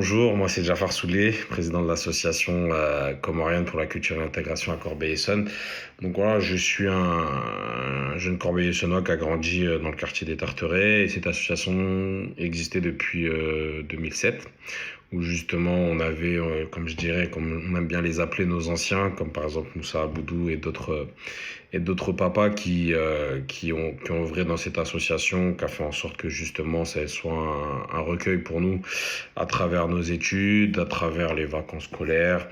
bonjour, moi c'est Jafar Soulé, président de l'association comorienne pour la culture et l'intégration à Corbeil-Essonnes. Donc voilà, je suis un jeune Corbeil-Essonnois qui a grandi dans le quartier des Tarterets et cette association existait depuis 2007 où justement on avait, comme je dirais, comme on aime bien les appeler nos anciens, comme par exemple Moussa Aboudou et d'autres papas qui ont œuvré dans cette association, qui a fait en sorte que justement ça soit un recueil pour nous à travers nos études, à travers les vacances scolaires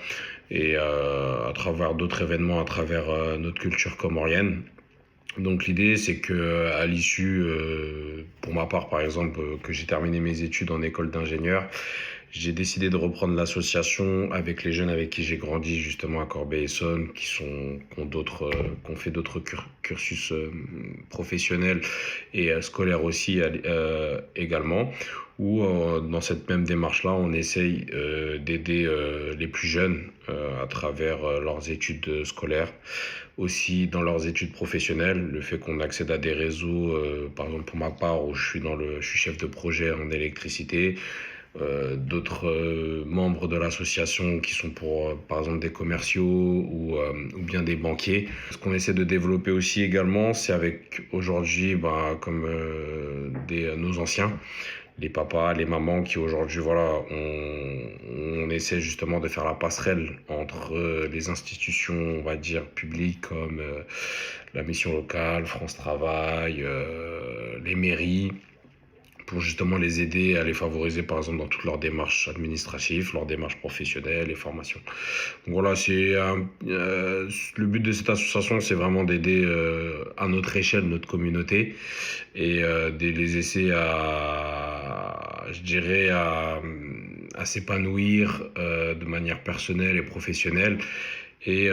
et à travers d'autres événements, à travers notre culture comorienne. Donc l'idée c'est que à l'issue, pour ma part par exemple, que j'ai terminé mes études en école d'ingénieur, j'ai décidé de reprendre l'association avec les jeunes avec qui j'ai grandi justement à Corbeil-Essonnes, qui ont fait d'autres cursus professionnels et scolaires aussi également. Où dans cette même démarche-là, on essaye d'aider les plus jeunes à travers leurs études scolaires, aussi dans leurs études professionnelles, le fait qu'on accède à des réseaux, par exemple pour ma part, où je suis chef de projet en électricité, d'autres membres de l'association qui sont pour, par exemple, des commerciaux ou bien des banquiers. Ce qu'on essaie de développer aussi également, c'est avec aujourd'hui, comme nos anciens, les papas, les mamans qui aujourd'hui, voilà, on essaie justement de faire la passerelle entre les institutions, on va dire, publiques comme la mission locale, France Travail, les mairies, pour justement les aider à les favoriser, par exemple, dans toutes leurs démarches administratives, leurs démarches professionnelles et formations. Donc voilà, le but de cette association, c'est vraiment d'aider à notre échelle, notre communauté, et de les essayer je dirais, à s'épanouir de manière personnelle et professionnelle et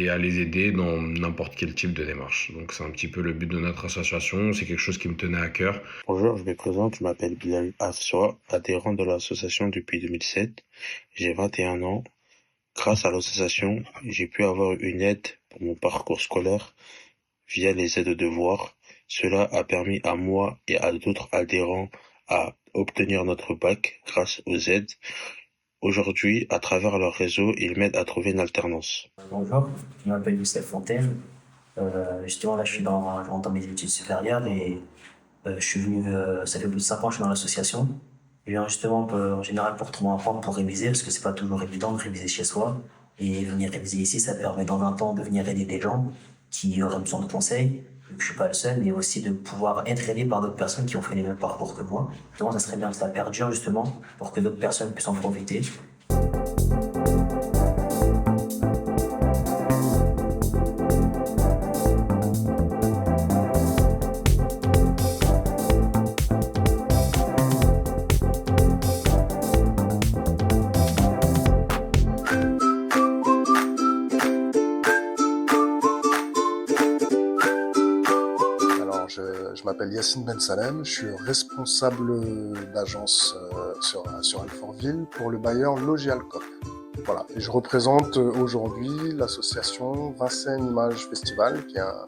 à les aider dans n'importe quel type de démarche. Donc c'est un petit peu le but de notre association, c'est quelque chose qui me tenait à cœur. Bonjour, je me présente, je m'appelle Bilal Afsoa, adhérent de l'association depuis 2007. J'ai 21 ans. Grâce à l'association, j'ai pu avoir une aide pour mon parcours scolaire via les aides de devoirs. Cela a permis à moi et à d'autres adhérents à obtenir notre bac grâce aux aides. Aujourd'hui, à travers leur réseau, ils m'aident à trouver une alternance. Bonjour, je m'appelle Youssef Fontaine. Justement, là, je rentre dans mes études supérieures et je suis venu, ça fait plus de 5 ans que je suis dans l'association. Je viens justement, en général, pour trouver un programme pour réviser, parce que c'est pas toujours évident de réviser chez soi. Et venir réviser ici, ça permet dans un temps de venir aider des gens qui auraient besoin de conseils, vu que je suis pas le seul, mais aussi de pouvoir être aidé par d'autres personnes qui ont fait les mêmes parcours que moi. Donc, ça serait bien que ça perdure, justement, pour que d'autres personnes puissent en profiter. Je m'appelle Yacine Ben Salem, je suis responsable d'agence sur Alfortville pour le bailleur Logialcoop. Voilà, et je représente aujourd'hui l'association Vincennes Images Festival, qui est un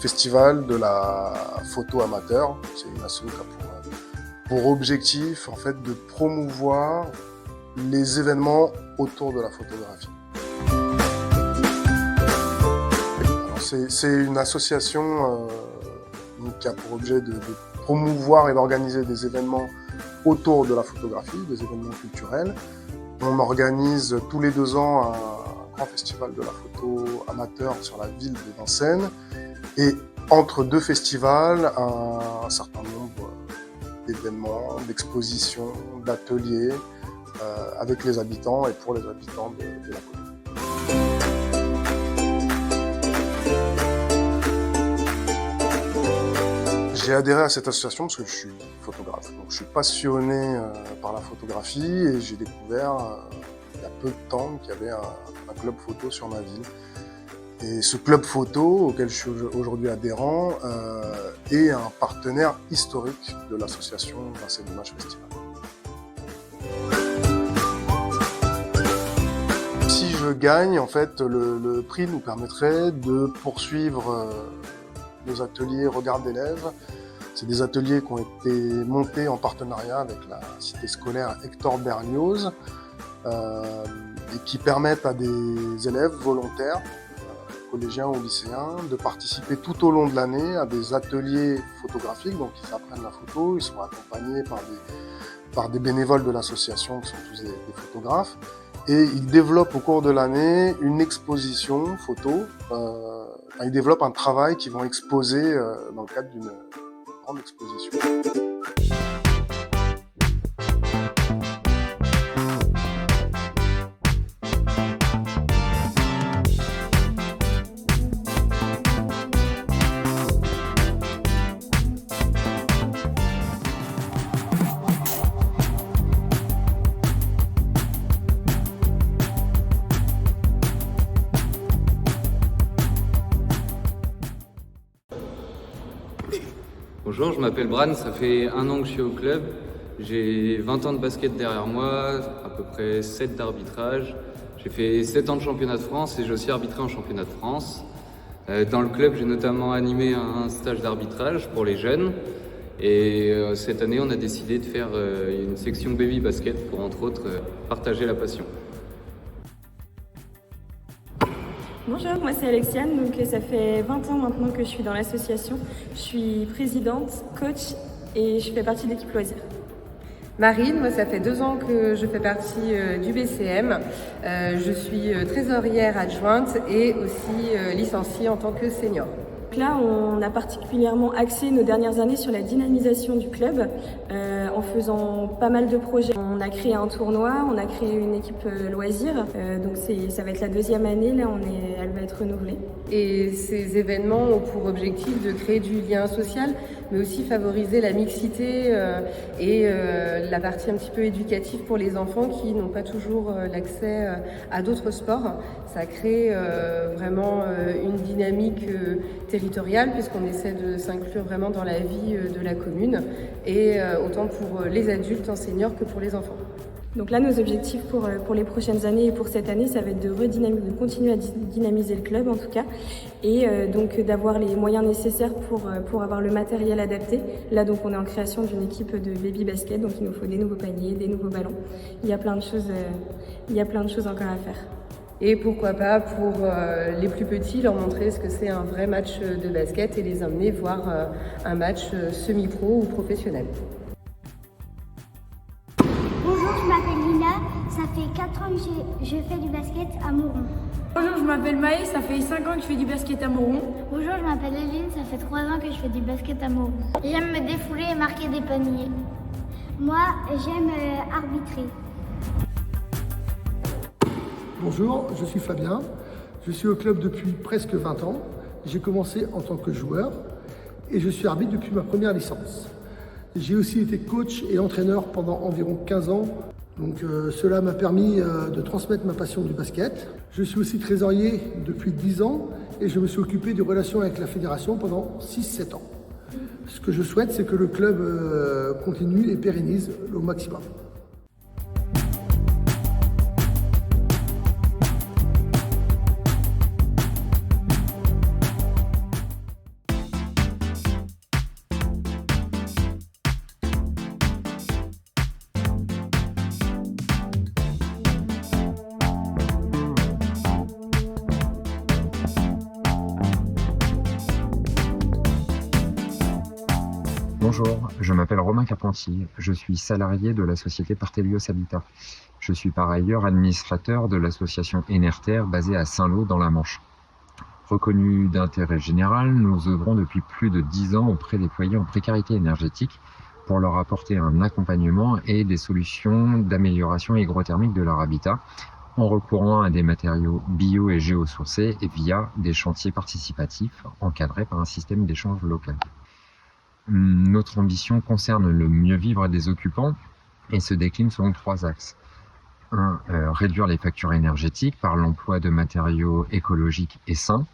festival de la photo amateur. C'est une asso qui a pour objectif en fait de promouvoir les événements autour de la photographie. Alors, c'est une association qui a pour objet de promouvoir et d'organiser des événements autour de la photographie, des événements culturels. On organise tous les 2 ans un grand festival de la photo amateur sur la ville de Vincennes. Et entre 2 festivals, un certain nombre d'événements, d'expositions, d'ateliers avec les habitants et pour les habitants de la commune. J'ai adhéré à cette association parce que je suis photographe. Donc, je suis passionné par la photographie et j'ai découvert il y a peu de temps qu'il y avait un club photo sur ma ville. Et ce club photo auquel je suis aujourd'hui adhérent est un partenaire historique de l'association Vincennes Images Festival. Si je gagne, en fait, le prix nous permettrait de poursuivre nos ateliers Regard d'élèves C'est des ateliers qui ont été montés en partenariat avec la cité scolaire Hector Berlioz et qui permettent à des élèves volontaires, collégiens ou lycéens, de participer tout au long de l'année à des ateliers photographiques. Donc ils apprennent la photo, ils sont accompagnés par des bénévoles de l'association qui sont tous des photographes. Et ils développent au cours de l'année une exposition photo. Ils développent un travail qu'ils vont exposer dans le cadre d'une grande exposition. Bonjour, je m'appelle Bran, ça fait 1 an que je suis au club. J'ai 20 ans de basket derrière moi, à peu près 7 d'arbitrage. J'ai fait 7 ans de championnat de France et j'ai aussi arbitré en championnat de France. Dans le club, j'ai notamment animé un stage d'arbitrage pour les jeunes. Et cette année, on a décidé de faire une section baby basket pour, entre autres, partager la passion. Bonjour, moi c'est Alexiane, donc ça fait 20 ans maintenant que je suis dans l'association. Je suis présidente, coach et je fais partie de l'équipe loisirs. Marine, moi ça fait 2 ans que je fais partie du BCM. Je suis trésorière adjointe et aussi licenciée en tant que senior. Là, on a particulièrement axé nos dernières années sur la dynamisation du club en faisant pas mal de projets. On a créé un tournoi, on a créé une équipe loisirs, donc ça va être la 2e année, là elle va être renouvelée. Et ces événements ont pour objectif de créer du lien social, mais aussi favoriser la mixité et la partie un petit peu éducative pour les enfants qui n'ont pas toujours l'accès à d'autres sports. Ça crée vraiment une dynamique territoriale puisqu'on essaie de s'inclure vraiment dans la vie de la commune et autant pour les adultes en seniors que pour les enfants. Donc là, nos objectifs pour les prochaines années et pour cette année, ça va être de continuer à dynamiser le club en tout cas, et donc d'avoir les moyens nécessaires pour avoir le matériel adapté. Là, donc, on est en création d'une équipe de baby basket, donc il nous faut des nouveaux paniers, des nouveaux ballons. Il y a plein de choses encore à faire. Et pourquoi pas pour les plus petits, leur montrer ce que c'est un vrai match de basket et les emmener voir un match semi-pro ou professionnel. Bonjour, je m'appelle Lina, ça fait 4 ans que je fais du basket à Mauron. Bonjour, je m'appelle Maë, ça fait 5 ans que je fais du basket à Mauron. Bonjour, je m'appelle Eline, ça fait 3 ans que je fais du basket à Mauron. J'aime me défouler et marquer des paniers. Moi, j'aime arbitrer. Bonjour, je suis Fabien, je suis au club depuis presque 20 ans. J'ai commencé en tant que joueur et je suis arbitre depuis ma première licence. J'ai aussi été coach et entraîneur pendant environ 15 ans, donc cela m'a permis de transmettre ma passion du basket. Je suis aussi trésorier depuis 10 ans et je me suis occupé des relations avec la fédération pendant 6-7 ans. Ce que je souhaite, c'est que le club continue et pérennise au maximum. Bonjour, je m'appelle Romain Carpentier, je suis salarié de la société Partelios Habitat. Je suis par ailleurs administrateur de l'association Enerter basée à Saint-Lô dans la Manche. Reconnus d'intérêt général, nous œuvrons depuis plus de 10 ans auprès des foyers en précarité énergétique pour leur apporter un accompagnement et des solutions d'amélioration hygrothermique de leur habitat en recourant à des matériaux bio et géosourcés et via des chantiers participatifs encadrés par un système d'échange local. Notre ambition concerne le mieux vivre des occupants et se décline selon 3 axes. 1. Réduire les factures énergétiques par l'emploi de matériaux écologiques et sains.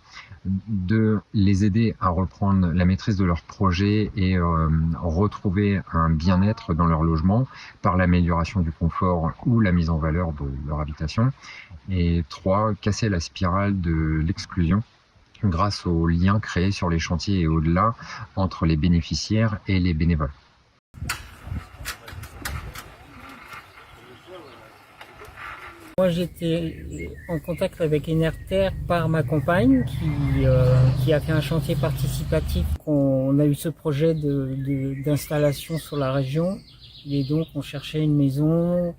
2. Les aider à reprendre la maîtrise de leurs projets et retrouver un bien-être dans leur logement par l'amélioration du confort ou la mise en valeur de leur habitation. Et 3. Casser la spirale de l'exclusion grâce aux liens créés sur les chantiers et au-delà entre les bénéficiaires et les bénévoles. Moi, j'étais en contact avec Enerter par ma compagne qui a fait un chantier participatif. On a eu ce projet d'installation sur la région et donc on cherchait une maison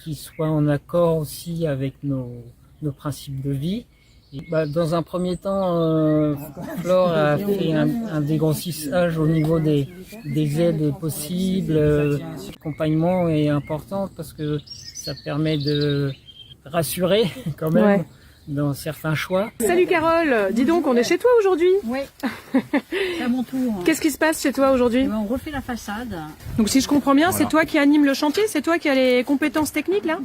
qui soit en accord aussi avec nos principes de vie. Et dans un premier temps, Flore a fait un dégrossissage au niveau des aides possibles. L'accompagnement est important parce que ça permet de rassurer quand même dans certains choix. Salut Carole, dis donc, on est chez toi aujourd'hui? Oui, c'est à mon tour. Qu'est-ce qui se passe chez toi aujourd'hui? On refait la façade. Donc si je comprends bien, c'est toi qui anime le chantier, c'est toi qui as les compétences techniques là?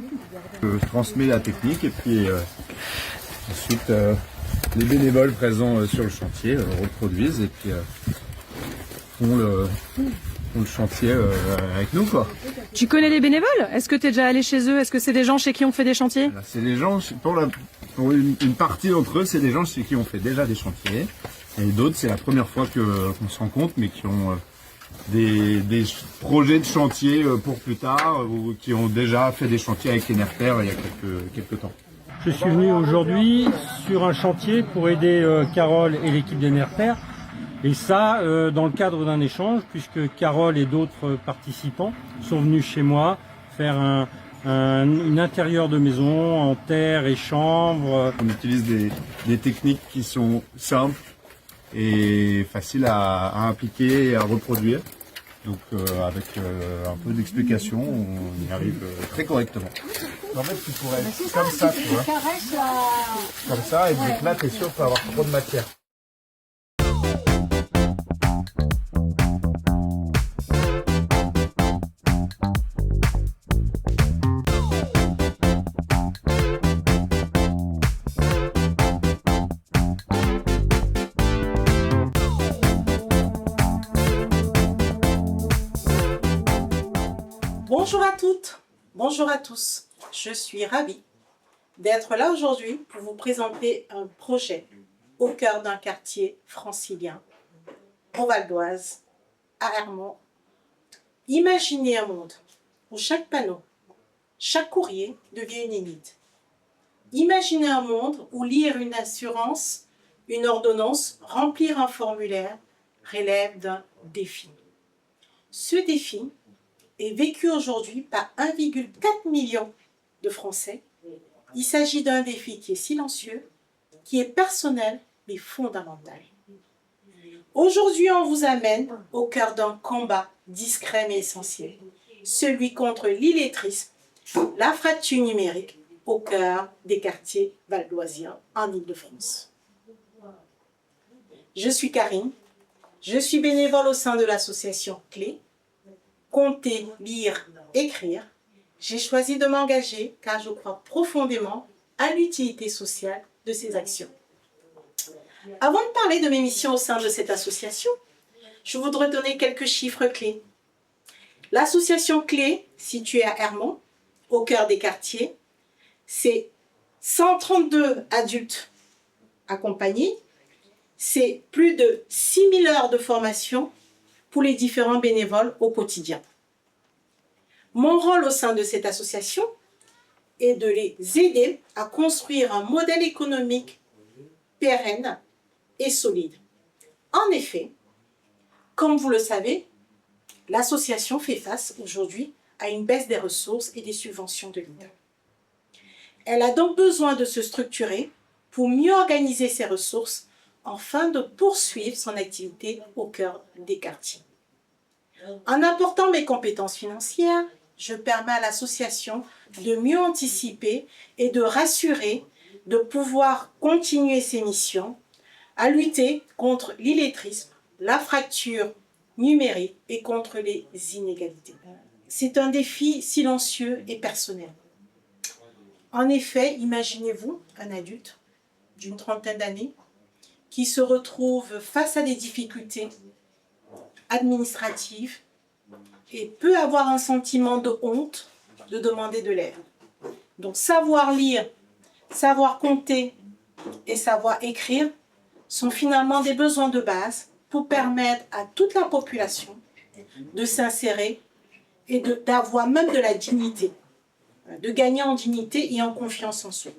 Je transmets la technique et puis ensuite les bénévoles présents sur le chantier reproduisent et puis font le chantier avec nous quoi. Tu connais les bénévoles? Est-ce que tu es déjà allé chez eux? Est-ce que c'est des gens chez qui on fait des chantiers? C'est des gens, pour une partie d'entre eux, c'est des gens chez qui on fait déjà des chantiers. Et d'autres, c'est la première fois qu'on se rencontre, mais qui ont des projets de chantier pour plus tard, ou qui ont déjà fait des chantiers avec Enerter il y a quelques temps. Je suis venu aujourd'hui sur un chantier pour aider Carole et l'équipe d'Enerter. Et ça, dans le cadre d'un échange, puisque Carole et d'autres participants sont venus chez moi faire une intérieur de maison en terre et chanvre. On utilise des techniques qui sont simples et faciles à appliquer et à reproduire. Donc avec un peu d'explication, on y arrive très correctement. En fait, tu pourrais être comme ça, tu vois. Comme ça, et donc là, t'es sûr de pas avoir trop de matière. Bonjour à toutes, bonjour à tous. Je suis ravie d'être là aujourd'hui pour vous présenter un projet au cœur d'un quartier francilien, au Val d'Oise, à Ermont. Imaginez un monde où chaque panneau, chaque courrier devient une énigme. Imaginez un monde où lire une assurance, une ordonnance, remplir un formulaire relève d'un défi. Ce défi est vécu aujourd'hui par 1,4 million de Français. Il s'agit d'un défi qui est silencieux, qui est personnel, mais fondamental. Aujourd'hui, on vous amène au cœur d'un combat discret mais essentiel, celui contre l'illettrisme, la fracture numérique au cœur des quartiers valdoisiens en Île-de-France. Je suis Karine, je suis bénévole au sein de l'association Clé. Compter, lire, écrire, j'ai choisi de m'engager car je crois profondément à l'utilité sociale de ces actions. Avant de parler de mes missions au sein de cette association, je voudrais donner quelques chiffres clés. L'association Clé, située à Ermont, au cœur des quartiers, c'est 132 adultes accompagnés, c'est plus de 6000 heures de formation pour les différents bénévoles au quotidien. Mon rôle au sein de cette association est de les aider à construire un modèle économique pérenne et solide. En effet, comme vous le savez, l'association fait face aujourd'hui à une baisse des ressources et des subventions de l'État. Elle a donc besoin de se structurer pour mieux organiser ses ressources afin de poursuivre son activité au cœur des quartiers. En apportant mes compétences financières, je permets à l'association de mieux anticiper et de rassurer, de pouvoir continuer ses missions, à lutter contre l'illettrisme, la fracture numérique et contre les inégalités. C'est un défi silencieux et personnel. En effet, imaginez-vous un adulte d'une trentaine d'années qui se retrouve face à des difficultés administratives et peut avoir un sentiment de honte de demander de l'aide. Donc savoir lire, savoir compter et savoir écrire sont finalement des besoins de base pour permettre à toute la population de s'insérer et d'avoir même de la dignité, de gagner en dignité et en confiance en soi.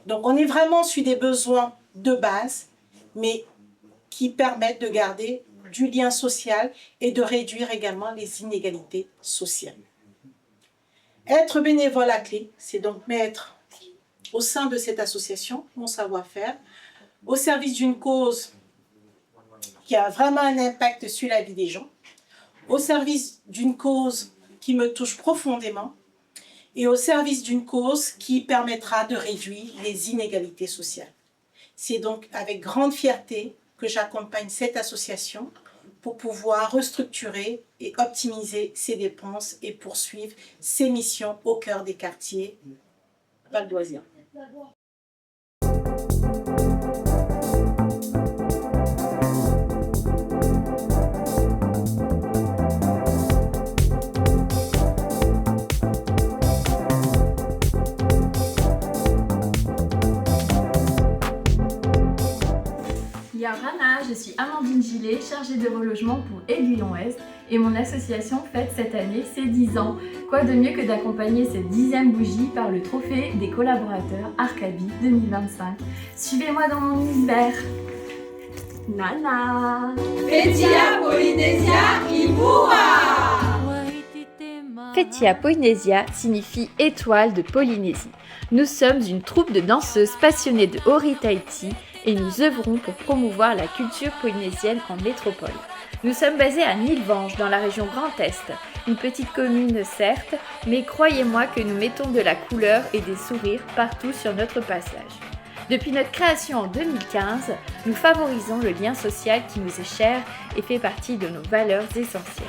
Donc on est vraiment sur des besoins de base, mais qui permettent de garder du lien social et de réduire également les inégalités sociales. Être bénévole à Clé, c'est donc mettre au sein de cette association mon savoir-faire au service d'une cause qui a vraiment un impact sur la vie des gens, au service d'une cause qui me touche profondément et au service d'une cause qui permettra de réduire les inégalités sociales. C'est donc avec grande fierté que j'accompagne cette association pour pouvoir restructurer et optimiser ses dépenses et poursuivre ses missions au cœur des quartiers valdoisiens. Rana, je suis Amandine Gillet, chargée de relogement pour Aiguillon-Est et mon association fête cette année ses 10 ans. Quoi de mieux que d'accompagner cette 10e bougie par le trophée des collaborateurs Arcabie 2025. Suivez-moi dans mon univers. Nana Fetia Polynesia Imua. Fetia Polynesia signifie étoile de Polynésie. Nous sommes une troupe de danseuses passionnées de Ori Tahiti et nous œuvrons pour promouvoir la culture polynésienne en métropole. Nous sommes basés à Nilvange, dans la région Grand Est, une petite commune certes, mais croyez-moi que nous mettons de la couleur et des sourires partout sur notre passage. Depuis notre création en 2015, nous favorisons le lien social qui nous est cher et fait partie de nos valeurs essentielles.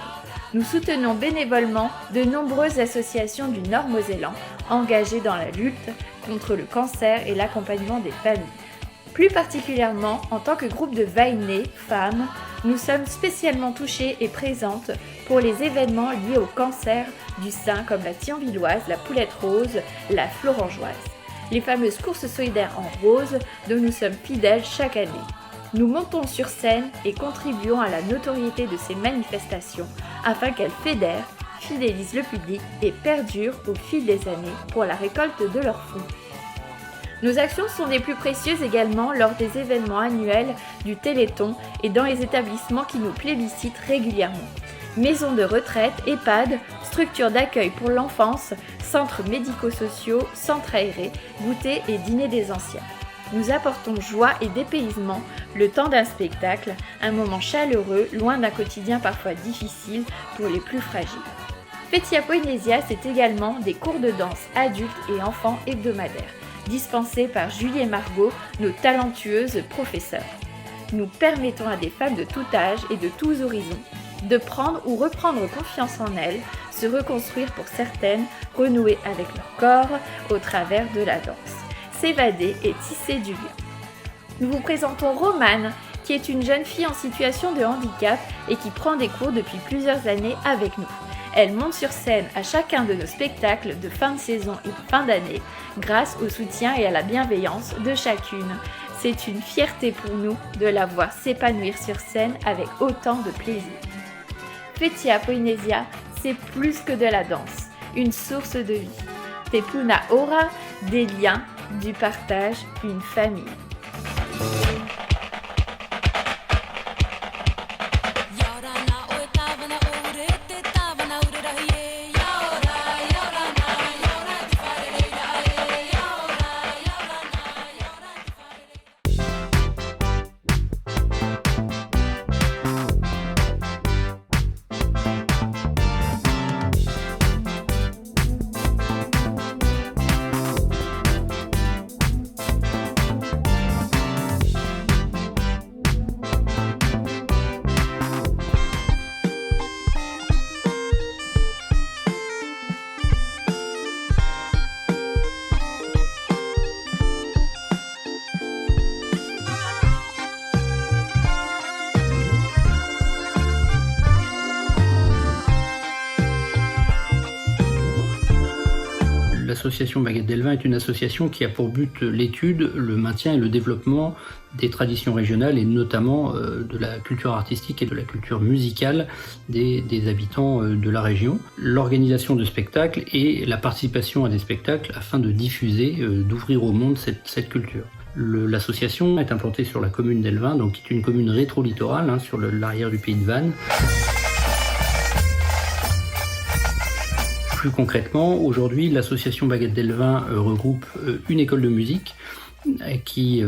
Nous soutenons bénévolement de nombreuses associations du Nord-Mosellan engagées dans la lutte contre le cancer et l'accompagnement des familles. Plus particulièrement, en tant que groupe de Vainé, femmes, nous sommes spécialement touchées et présentes pour les événements liés au cancer du sein comme la Thionvilloise, la Poulette Rose, la Florangeoise. Les fameuses courses solidaires en rose dont nous sommes fidèles chaque année. Nous montons sur scène et contribuons à la notoriété de ces manifestations afin qu'elles fédèrent, fidélisent le public et perdurent au fil des années pour la récolte de leurs fonds. Nos actions sont des plus précieuses également lors des événements annuels du Téléthon et dans les établissements qui nous plébiscitent régulièrement. Maisons de retraite, EHPAD, structures d'accueil pour l'enfance, centres médico-sociaux, centres aérés, goûters et dîners des anciens. Nous apportons joie et dépaysement le temps d'un spectacle, un moment chaleureux, loin d'un quotidien parfois difficile pour les plus fragiles. Fetia Polynesia, c'est également des cours de danse adultes et enfants hebdomadaires, dispensés par Julie et Margot, nos talentueuses professeurs. Nous permettons à des femmes de tout âge et de tous horizons de prendre ou reprendre confiance en elles, se reconstruire pour certaines, renouer avec leur corps au travers de la danse, s'évader et tisser du lien. Nous vous présentons Romane, qui est une jeune fille en situation de handicap et qui prend des cours depuis plusieurs années avec nous. Elle monte sur scène à chacun de nos spectacles de fin de saison et de fin d'année, grâce au soutien et à la bienveillance de chacune. C'est une fierté pour nous de la voir s'épanouir sur scène avec autant de plaisir. Fetia Polynesia, c'est plus que de la danse, une source de vie. Te puna ora, des liens, du partage, une famille. L'association Baguette d'Elvin est une association qui a pour but l'étude, le maintien et le développement des traditions régionales et notamment de la culture artistique et de la culture musicale des habitants de la région. L'organisation de spectacles et la participation à des spectacles afin de diffuser, d'ouvrir au monde cette culture. L'association est implantée sur la commune d'Elvin, donc qui est une commune rétro-littorale, sur l'arrière du pays de Vannes. Plus concrètement, aujourd'hui, l'association Baguette d'Elvin regroupe une école de musique qui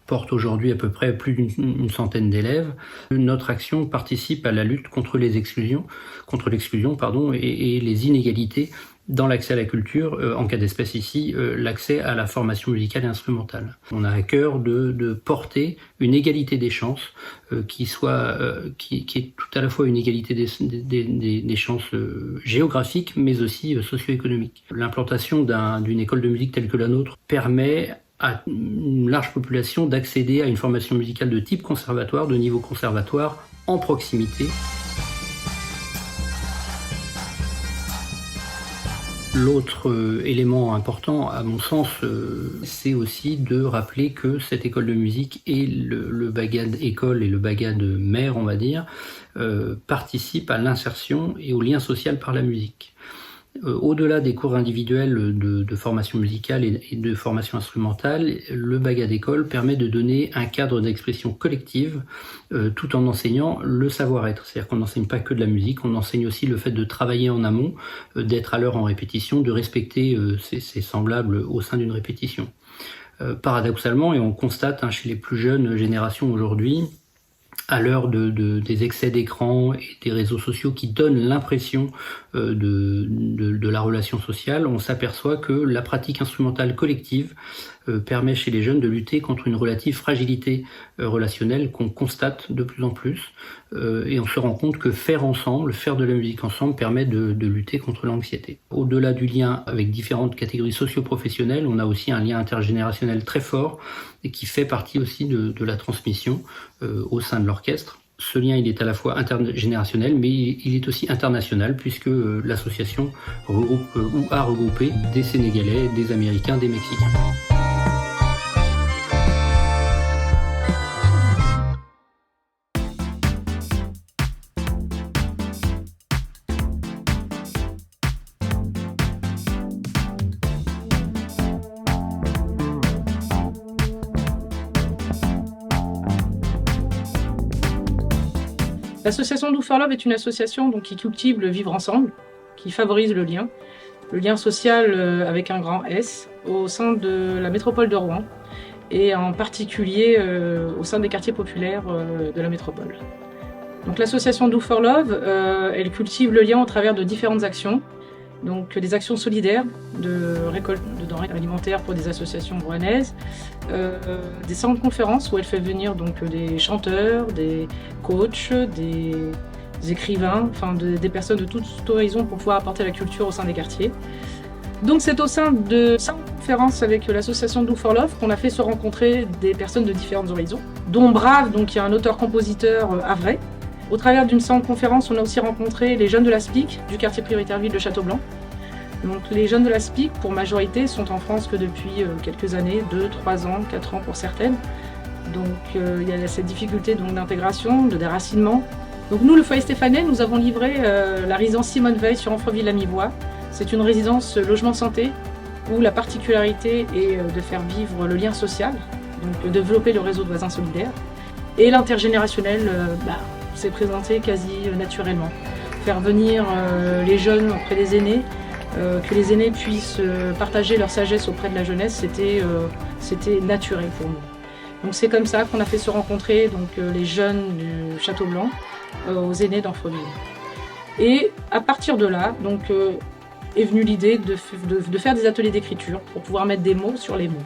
porte aujourd'hui à peu près plus d'une centaine d'élèves. Notre action participe à la lutte contre l'exclusion et les inégalités dans l'accès à la culture, en cas d'espèce ici, l'accès à la formation musicale et instrumentale. On a à cœur de porter une égalité des chances qui est tout à la fois une égalité des chances géographiques mais aussi socio-économiques. L'implantation d'une école de musique telle que la nôtre permet à une large population d'accéder à une formation musicale de type conservatoire, de niveau conservatoire, en proximité. L'autre élément important, à mon sens, c'est aussi de rappeler que cette école de musique et le BAGAD école et le BAGAD mère, on va dire, participent à l'insertion et au lien social par la musique. Au-delà des cours individuels de formation musicale et de formation instrumentale, le BAGAD école permet de donner un cadre d'expression collective tout en enseignant le savoir-être. C'est-à-dire qu'on n'enseigne pas que de la musique, on enseigne aussi le fait de travailler en amont, d'être à l'heure en répétition, de respecter ses semblables au sein d'une répétition. Paradoxalement, et on constate chez les plus jeunes générations aujourd'hui, à l'heure des excès d'écran et des réseaux sociaux qui donnent l'impression de la relation sociale, on s'aperçoit que la pratique instrumentale collective permet chez les jeunes de lutter contre une relative fragilité relationnelle qu'on constate de plus en plus. Et on se rend compte que faire de la musique ensemble permet de lutter contre l'anxiété. Au-delà du lien avec différentes catégories socio-professionnelles, on a aussi un lien intergénérationnel très fort et qui fait partie aussi de la transmission au sein de l'orchestre. Ce lien, il est à la fois intergénérationnel, mais il est aussi international, puisque l'association regroupe ou a regroupé des Sénégalais, des Américains, des Mexicains. L'association Do for Love est une association qui cultive le vivre ensemble, qui favorise le lien social avec un grand S, au sein de la métropole de Rouen, et en particulier au sein des quartiers populaires de la métropole. Donc l'association Do for Love, elle cultive le lien au travers de différentes actions, donc des actions solidaires de récolte de denrées alimentaires pour des associations rouennaises, des salons de conférences où elle fait venir des chanteurs, des coachs, des écrivains, des personnes de tout horizon pour pouvoir apporter la culture au sein des quartiers. Donc c'est au sein de salons de conférences avec l'association Do for Love qu'on a fait se rencontrer des personnes de différents horizons, dont Brave, qui est un auteur-compositeur havrais. Au travers d'une séance de conférence, on a aussi rencontré les jeunes de la SPIC du quartier prioritaire ville de Châteaublanc. Donc les jeunes de la SPIC, pour majorité, sont en France que depuis quelques années, 2, 3 ans, 4 ans pour certaines. Donc il y a cette difficulté d'intégration, de déracinement. Donc nous, le foyer Stéphane, nous avons livré la résidence Simone Veil sur Amfreville-la-Mi-Bois. C'est une résidence logement santé où la particularité est de faire vivre le lien social, donc de développer le réseau de voisins solidaires. Et l'intergénérationnel, s'est présenté quasi naturellement. Faire venir les jeunes auprès des aînés, que les aînés puissent partager leur sagesse auprès de la jeunesse, c'était naturel pour nous. Donc c'est comme ça qu'on a fait se rencontrer les jeunes du Château-Blanc aux aînés d'Amfreville. Et à partir de là, est venue l'idée de faire des ateliers d'écriture pour pouvoir mettre des mots sur les mots.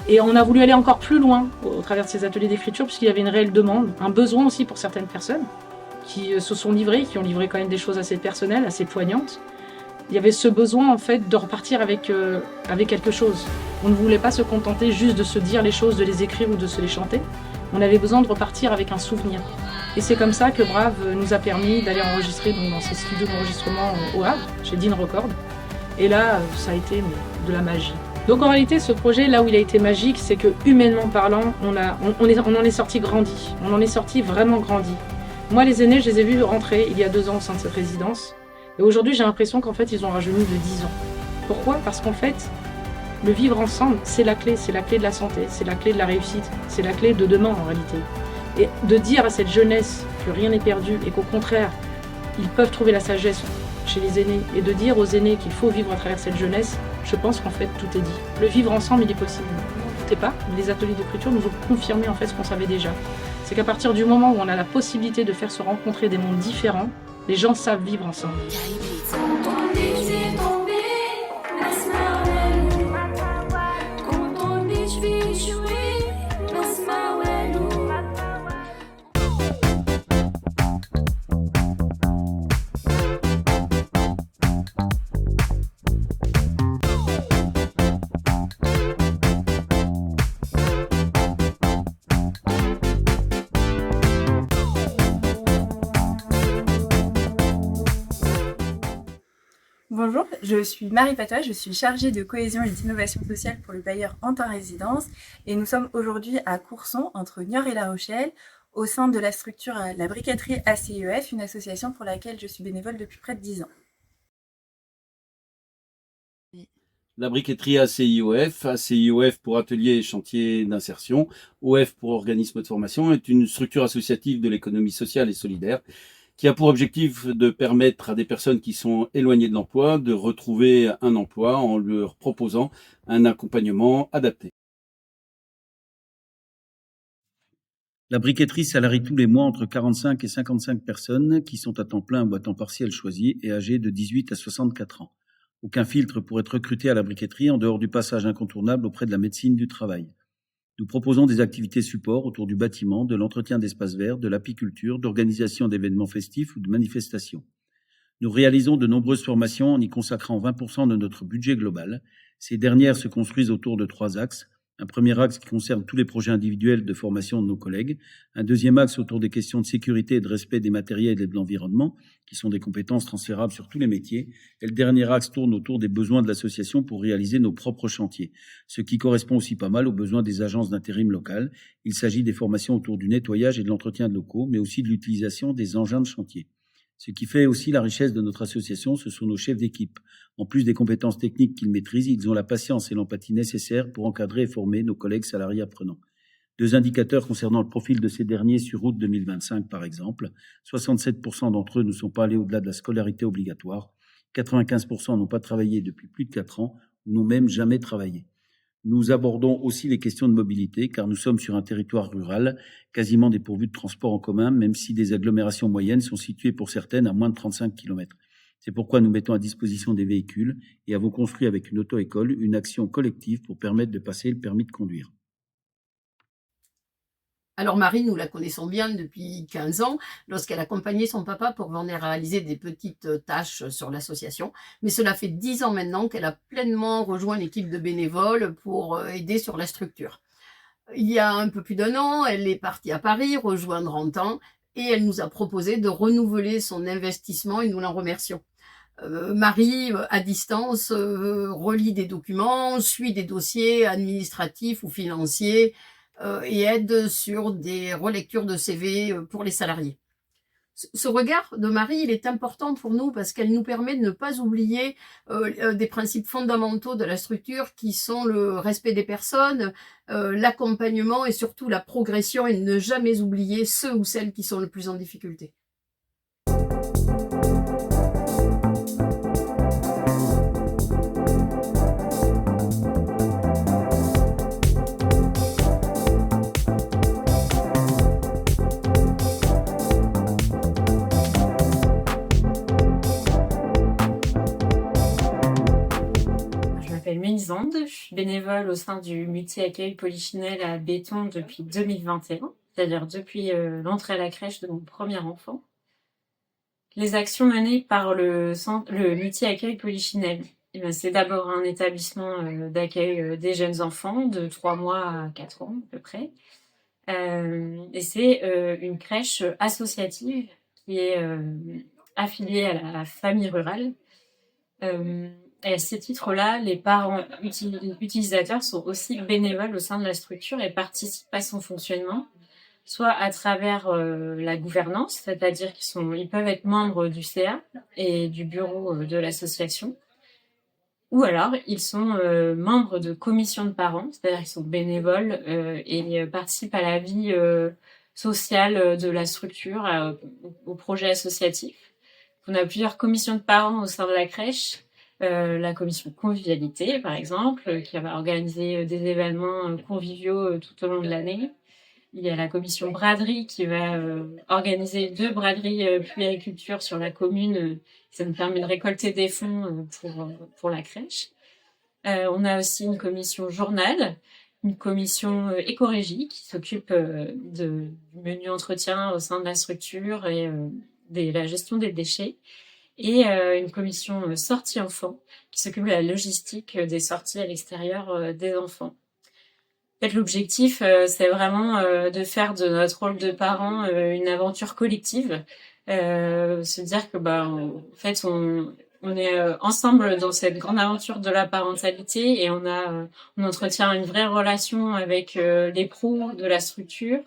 Et on a voulu aller encore plus loin au travers de ces ateliers d'écriture puisqu'il y avait une réelle demande, un besoin aussi pour certaines personnes qui se sont livrées, qui ont livré quand même des choses assez personnelles, assez poignantes. Il y avait ce besoin en fait de repartir avec quelque chose. On ne voulait pas se contenter juste de se dire les choses, de les écrire ou de se les chanter. On avait besoin de repartir avec un souvenir. Et c'est comme ça que Brave nous a permis d'aller enregistrer dans ces studios d'enregistrement au Havre, chez Dean Record. Et là, ça a été de la magie. Donc en réalité, ce projet, là où il a été magique, c'est que humainement parlant, on en est sorti grandi. On en est sorti vraiment grandi. Moi, les aînés, je les ai vus rentrer il y a 2 ans au sein de cette résidence. Et aujourd'hui, j'ai l'impression qu'en fait, ils ont rajeuni de 10 ans. Pourquoi? Parce qu'en fait, le vivre ensemble, c'est la clé de la santé, c'est la clé de la réussite, c'est la clé de demain en réalité. Et de dire à cette jeunesse que rien n'est perdu et qu'au contraire, ils peuvent trouver la sagesse chez les aînés et de dire aux aînés qu'il faut vivre à travers cette jeunesse, je pense qu'en fait tout est dit. Le vivre ensemble, il est possible. On ne doutait pas, mais les ateliers d'écriture nous ont confirmé en fait ce qu'on savait déjà. C'est qu'à partir du moment où on a la possibilité de faire se rencontrer des mondes différents, les gens savent vivre ensemble. Bonjour, je suis Marie Patois, je suis chargée de cohésion et d'innovation sociale pour le bailleur Antin Résidence et nous sommes aujourd'hui à Courson, entre Niort et La Rochelle, au sein de la structure La Briqueterie ACIEF, une association pour laquelle je suis bénévole depuis près de 10 ans. La briqueterie ACIOF pour atelier et chantier d'insertion, OF pour organisme de formation, est une structure associative de l'économie sociale et solidaire qui a pour objectif de permettre à des personnes qui sont éloignées de l'emploi de retrouver un emploi en leur proposant un accompagnement adapté. La briqueterie salarie tous les mois entre 45 et 55 personnes qui sont à temps plein ou à temps partiel choisi et âgées de 18 à 64 ans. Aucun filtre pour être recruté à la briqueterie en dehors du passage incontournable auprès de la médecine du travail. Nous proposons des activités support autour du bâtiment, de l'entretien d'espaces verts, de l'apiculture, d'organisation d'événements festifs ou de manifestations. Nous réalisons de nombreuses formations en y consacrant 20% de notre budget global. Ces dernières se construisent autour de 3 axes. Un premier axe qui concerne tous les projets individuels de formation de nos collègues. Un deuxième axe autour des questions de sécurité et de respect des matériels et de l'environnement, qui sont des compétences transférables sur tous les métiers. Et le dernier axe tourne autour des besoins de l'association pour réaliser nos propres chantiers, ce qui correspond aussi pas mal aux besoins des agences d'intérim locales. Il s'agit des formations autour du nettoyage et de l'entretien de locaux, mais aussi de l'utilisation des engins de chantier. Ce qui fait aussi la richesse de notre association, ce sont nos chefs d'équipe. En plus des compétences techniques qu'ils maîtrisent, ils ont la patience et l'empathie nécessaires pour encadrer et former nos collègues salariés apprenants. 2 indicateurs concernant le profil de ces derniers sur août 2025, par exemple. 67% d'entre eux ne sont pas allés au-delà de la scolarité obligatoire. 95% n'ont pas travaillé depuis plus de 4 ans ou n'ont même jamais travaillé. Nous abordons aussi les questions de mobilité, car nous sommes sur un territoire rural, quasiment dépourvu de transport en commun, même si des agglomérations moyennes sont situées pour certaines à moins de 35 km. C'est pourquoi nous mettons à disposition des véhicules et avons construit avec une auto-école une action collective pour permettre de passer le permis de conduire. Alors Marie, nous la connaissons bien depuis 15 ans, lorsqu'elle accompagnait son papa pour venir réaliser des petites tâches sur l'association. Mais cela fait 10 ans maintenant qu'elle a pleinement rejoint l'équipe de bénévoles pour aider sur la structure. Il y a un peu plus d'1 an, elle est partie à Paris rejoindre Antin et elle nous a proposé de renouveler son investissement et nous l'en remercions. Marie, à distance, relit des documents, suit des dossiers administratifs ou financiers, et aide sur des relectures de CV pour les salariés. Ce regard de Marie, il est important pour nous parce qu'elle nous permet de ne pas oublier des principes fondamentaux de la structure qui sont le respect des personnes, l'accompagnement et surtout la progression et ne jamais oublier ceux ou celles qui sont le plus en difficulté. Mélisande, je suis bénévole au sein du multi-accueil Polichinelle à Béton depuis 2021, c'est-à-dire depuis l'entrée à la crèche de mon premier enfant. Les actions menées par le multi-accueil Polichinelle, c'est d'abord un établissement d'accueil des jeunes enfants de 3 mois à 4 ans à peu près. Et c'est une crèche associative qui est affiliée à la famille rurale. Et à ces titres-là, les parents utilisateurs sont aussi bénévoles au sein de la structure et participent à son fonctionnement, soit à travers la gouvernance, c'est-à-dire qu'ils peuvent être membres du CA et du bureau de l'association, ou alors ils sont membres de commissions de parents, c'est-à-dire qu'ils sont bénévoles et participent à la vie sociale de la structure, au projet associatif. On a plusieurs commissions de parents au sein de la crèche. La commission convivialité, par exemple, qui va organiser des événements conviviaux tout au long de l'année. Il y a la commission braderie qui va organiser 2 braderies puériculture sur la commune. Ça nous permet de récolter des fonds pour la crèche. On a aussi une commission journal, une commission éco-régie qui s'occupe du menu entretien au sein de la structure et de la gestion des déchets. Et une commission sortie enfants qui s'occupe de la logistique des sorties à l'extérieur des enfants. En fait, l'objectif, c'est vraiment de faire de notre rôle de parents une aventure collective, se dire que en fait on est ensemble dans cette grande aventure de la parentalité et on entretient une vraie relation avec les pros de la structure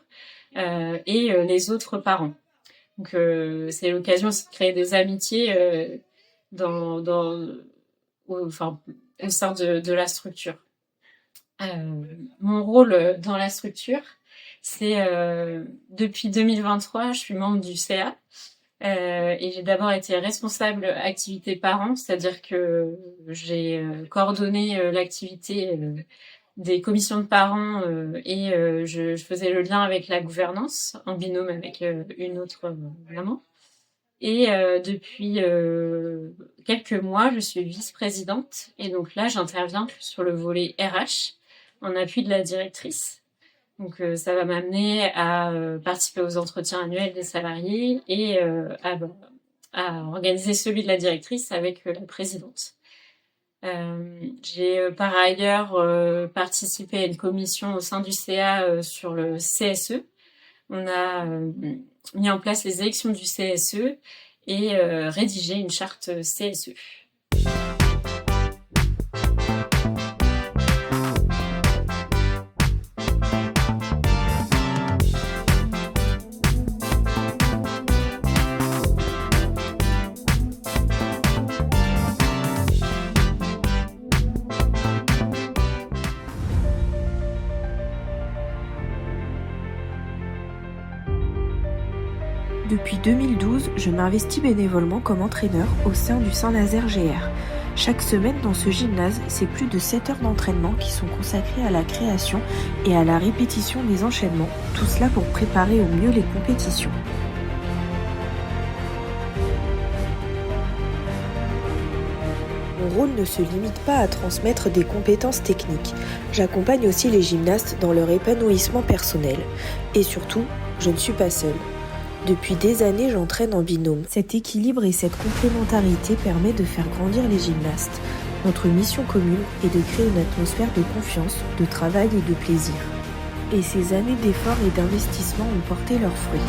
et les autres parents. Donc c'est l'occasion aussi de créer des amitiés au sein de la structure. Mon rôle dans la structure, c'est depuis 2023, je suis membre du CA et j'ai d'abord été responsable activité parents, c'est-à-dire que j'ai coordonné l'activité des commissions de parents et je faisais le lien avec la gouvernance en binôme avec une autre maman. Et depuis quelques mois, je suis vice-présidente et donc là, j'interviens plus sur le volet RH en appui de la directrice. Donc ça va m'amener à participer aux entretiens annuels des salariés et à organiser celui de la directrice avec la présidente. J'ai par ailleurs participé à une commission au sein du CA sur le CSE. On a mis en place les élections du CSE et rédigé une charte CSE. Depuis 2012, je m'investis bénévolement comme entraîneur au sein du Saint-Nazaire GR. Chaque semaine dans ce gymnase, c'est plus de 7 heures d'entraînement qui sont consacrées à la création et à la répétition des enchaînements, tout cela pour préparer au mieux les compétitions. Mon rôle ne se limite pas à transmettre des compétences techniques. J'accompagne aussi les gymnastes dans leur épanouissement personnel. Et surtout, je ne suis pas seule. Depuis des années, j'entraîne en binôme. Cet équilibre et cette complémentarité permet de faire grandir les gymnastes. Notre mission commune est de créer une atmosphère de confiance, de travail et de plaisir. Et ces années d'efforts et d'investissement ont porté leurs fruits.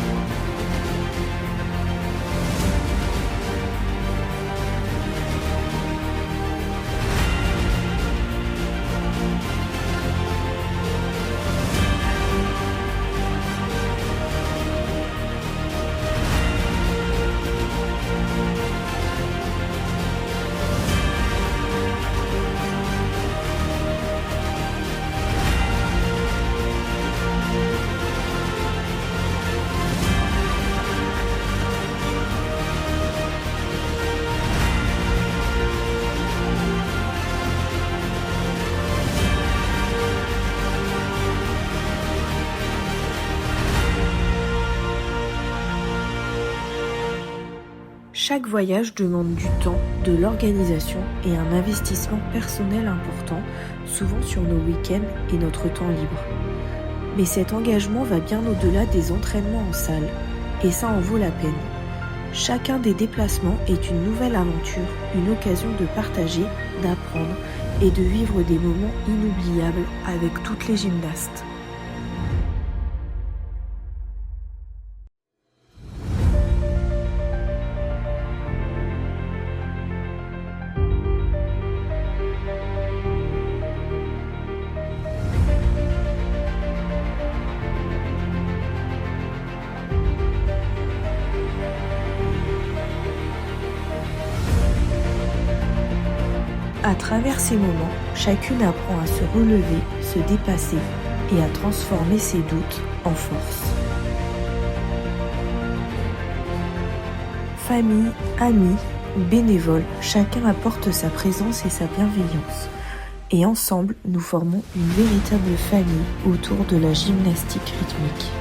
Chaque voyage demande du temps, de l'organisation et un investissement personnel important, souvent sur nos week-ends et notre temps libre. Mais cet engagement va bien au-delà des entraînements en salle, et ça en vaut la peine. Chacun des déplacements est une nouvelle aventure, une occasion de partager, d'apprendre et de vivre des moments inoubliables avec toutes les gymnastes. À travers ces moments, chacune apprend à se relever, se dépasser et à transformer ses doutes en force. Famille, amis ou bénévoles, chacun apporte sa présence et sa bienveillance. Et ensemble, nous formons une véritable famille autour de la gymnastique rythmique.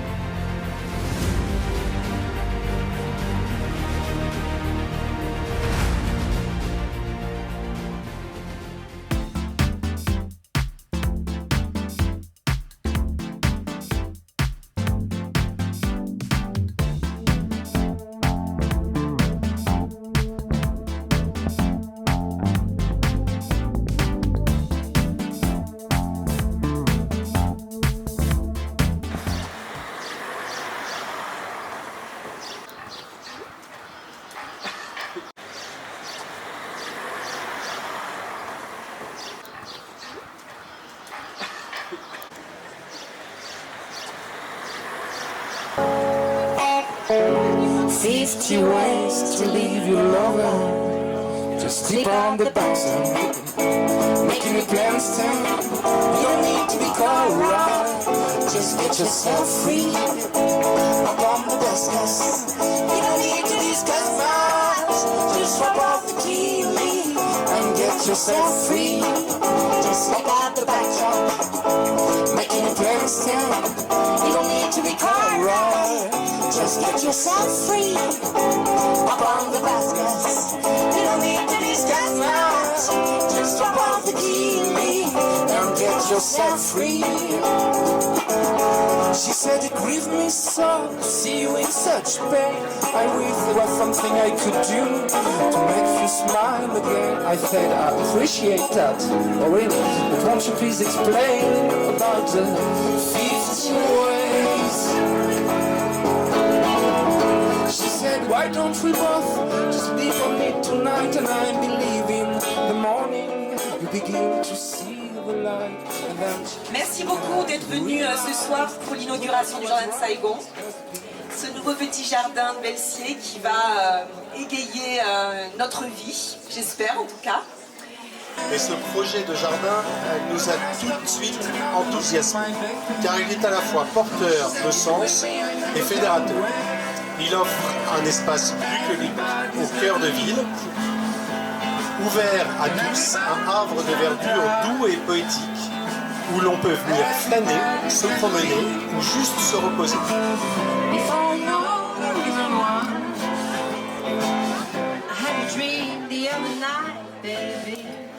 "50 ways to leave your lover. Just sleep on the box and making your plans turn. You don't need to be caught right. Just get yourself free. Up on the business. You don't need to discuss much. Just drop off the key and get yourself free. Just step out the back door, making your plans turn. You don't need to be caught right. Just get yourself free. Up on the baskets. You don't need to discuss much. Just drop off the key and get yourself free. She said it grieved me so to see you in such pain. I wish there was something I could do to make you smile again. I said I appreciate that. Oh really? But won't you please explain about the 50 ways? She said, why don't we both just be on me tonight? And I believe in the morning you begin to see the light. And then merci beaucoup d'être venu ce soir pour l'inauguration du jardin de Saigon. Ce nouveau petit jardin de Belsier qui va égayer notre vie, j'espère en tout cas. Et ce projet de jardin nous a tout de suite enthousiasmés, car il est à la fois porteur de sens et fédérateur. Il offre un espace bucolique au cœur de ville, ouvert à tous, un havre de verdure doux et poétique, où l'on peut venir flâner, se promener ou juste se reposer.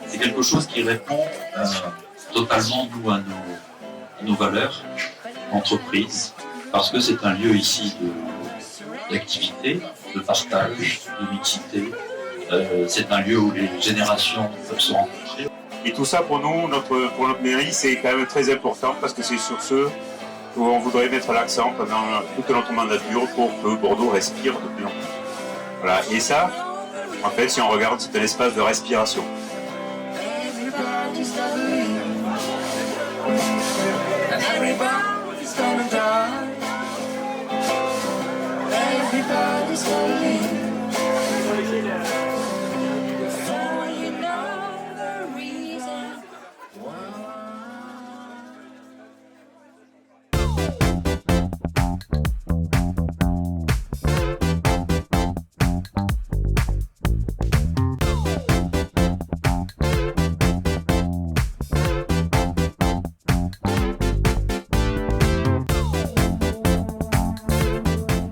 C'est quelque chose qui répond totalement nous, à nos valeurs d'entreprise, parce que c'est un lieu ici d'activité, de partage, de mixité. C'est un lieu où les générations peuvent se rencontrer. Et tout ça pour nous, pour notre mairie, c'est quand même très important parce que c'est sur ce où on voudrait mettre l'accent pendant toute notre mandature pour que Bordeaux respire de plus en plus. Voilà. Et ça, en fait, si on regarde, c'est un espace de respiration.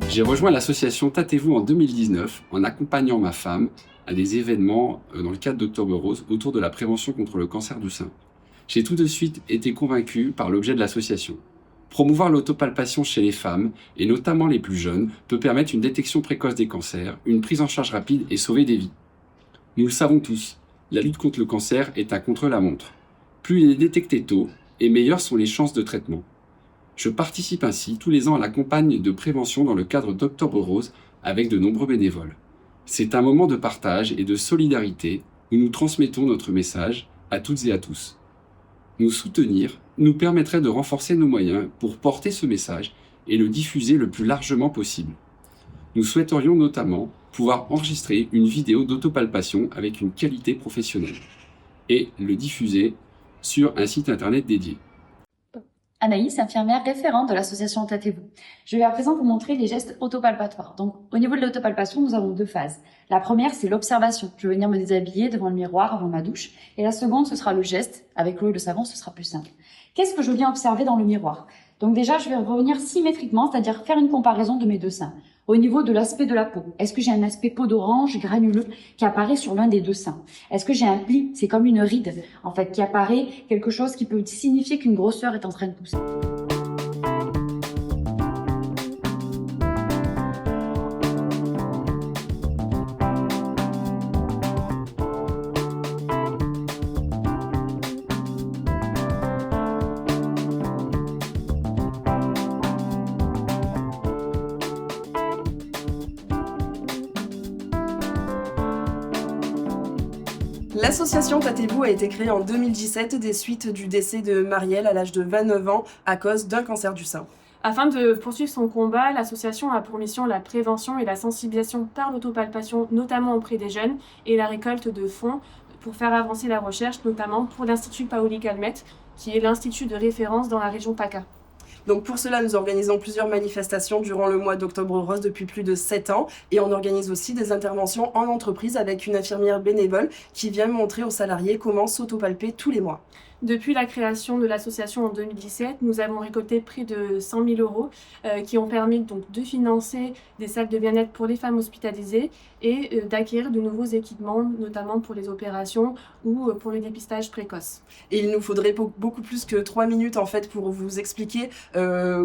J'ai rejoint l'association Tâtez-vous en 2019 en accompagnant ma femme à des événements dans le cadre d'Octobre Rose autour de la prévention contre le cancer du sein. J'ai tout de suite été convaincu par l'objet de l'association. Promouvoir l'autopalpation chez les femmes, et notamment les plus jeunes, peut permettre une détection précoce des cancers, une prise en charge rapide et sauver des vies. Nous le savons tous, la lutte contre le cancer est un contre-la-montre. Plus il est détecté tôt, et meilleures sont les chances de traitement. Je participe ainsi tous les ans à la campagne de prévention dans le cadre d'Octobre Rose avec de nombreux bénévoles. C'est un moment de partage et de solidarité où nous transmettons notre message à toutes et à tous. Nous soutenir nous permettrait de renforcer nos moyens pour porter ce message et le diffuser le plus largement possible. Nous souhaiterions notamment pouvoir enregistrer une vidéo d'autopalpation avec une qualité professionnelle. et le diffuser sur un site internet dédié. Anaïs, infirmière référente de l'association Tâtez-vous. Je vais à présent vous montrer les gestes autopalpatoires. Donc, au niveau de l'autopalpation, nous avons 2 phases. La première, c'est l'observation. Je vais venir me déshabiller devant le miroir avant ma douche. Et la seconde, ce sera le geste. Avec l'eau et le savon, ce sera plus simple. Qu'est-ce que je viens observer dans le miroir? Donc déjà, je vais revenir symétriquement, c'est-à-dire faire une comparaison de mes 2 seins. Au niveau de l'aspect de la peau, est-ce que j'ai un aspect peau d'orange granuleux qui apparaît sur l'un des 2 seins? Est-ce que j'ai un pli? C'est comme une ride, en fait, qui apparaît, quelque chose qui peut signifier qu'une grosseur est en train de pousser. L'association Tâtez-vous a été créée en 2017 des suites du décès de Marielle à l'âge de 29 ans à cause d'un cancer du sein. Afin de poursuivre son combat, l'association a pour mission la prévention et la sensibilisation par l'autopalpation, notamment auprès des jeunes, et la récolte de fonds pour faire avancer la recherche, notamment pour l'Institut Paoli Calmette, qui est l'institut de référence dans la région PACA. Donc pour cela, nous organisons plusieurs manifestations durant le mois d'Octobre Rose depuis plus de 7 ans et on organise aussi des interventions en entreprise avec une infirmière bénévole qui vient montrer aux salariés comment s'autopalper tous les mois. Depuis la création de l'association en 2017, nous avons récolté près de 100 000 euros qui ont permis donc de financer des salles de bien-être pour les femmes hospitalisées et d'acquérir de nouveaux équipements, notamment pour les opérations ou pour le dépistage précoce. Et il nous faudrait beaucoup plus que 3 minutes en fait pour vous expliquer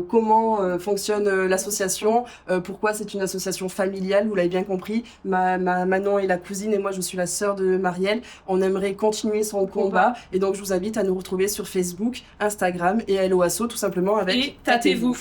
comment fonctionne l'association, pourquoi c'est une association familiale, vous l'avez bien compris. Manon est la cousine et moi je suis la sœur de Marielle. On aimerait continuer son combat et donc je vous invite à nous retrouver sur Facebook, Instagram et Hello Asso tout simplement avec et Tâtez-vous.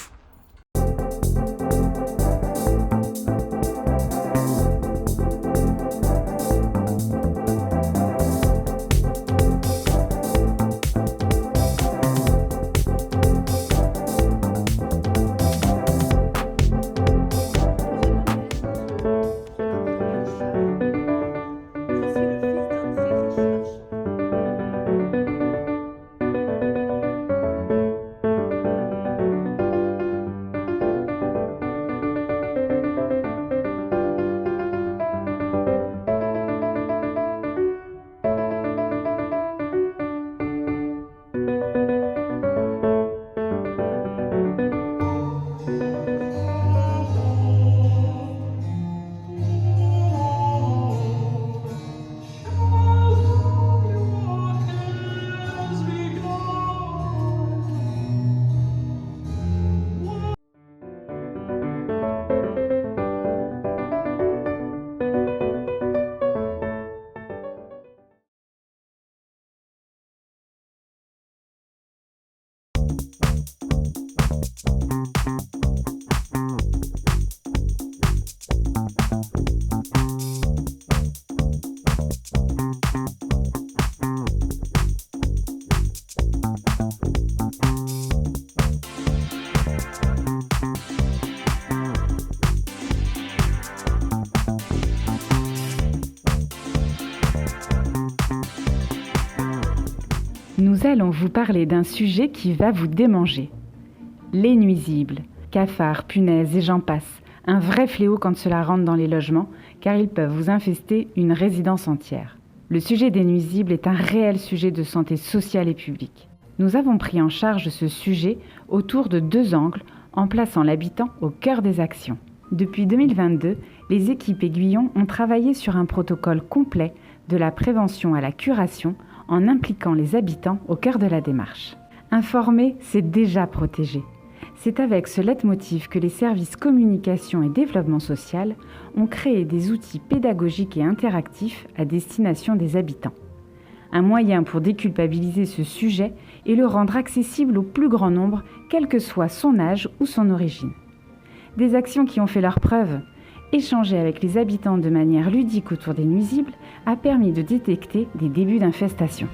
Nous allons vous parler d'un sujet qui va vous démanger. Les nuisibles, cafards, punaises et j'en passe. Un vrai fléau quand cela rentre dans les logements, car ils peuvent vous infester une résidence entière. Le sujet des nuisibles est un réel sujet de santé sociale et publique. Nous avons pris en charge ce sujet autour de 2 angles, en plaçant l'habitant au cœur des actions. Depuis 2022, les équipes Aiguillon ont travaillé sur un protocole complet de la prévention à la curation, en impliquant les habitants au cœur de la démarche. Informer, c'est déjà protéger. C'est avec ce leitmotiv que les services communication et développement social ont créé des outils pédagogiques et interactifs à destination des habitants. Un moyen pour déculpabiliser ce sujet et le rendre accessible au plus grand nombre, quel que soit son âge ou son origine. Des actions qui ont fait leurs preuves. Échanger avec les habitants de manière ludique autour des nuisibles a permis de détecter des débuts d'infestation.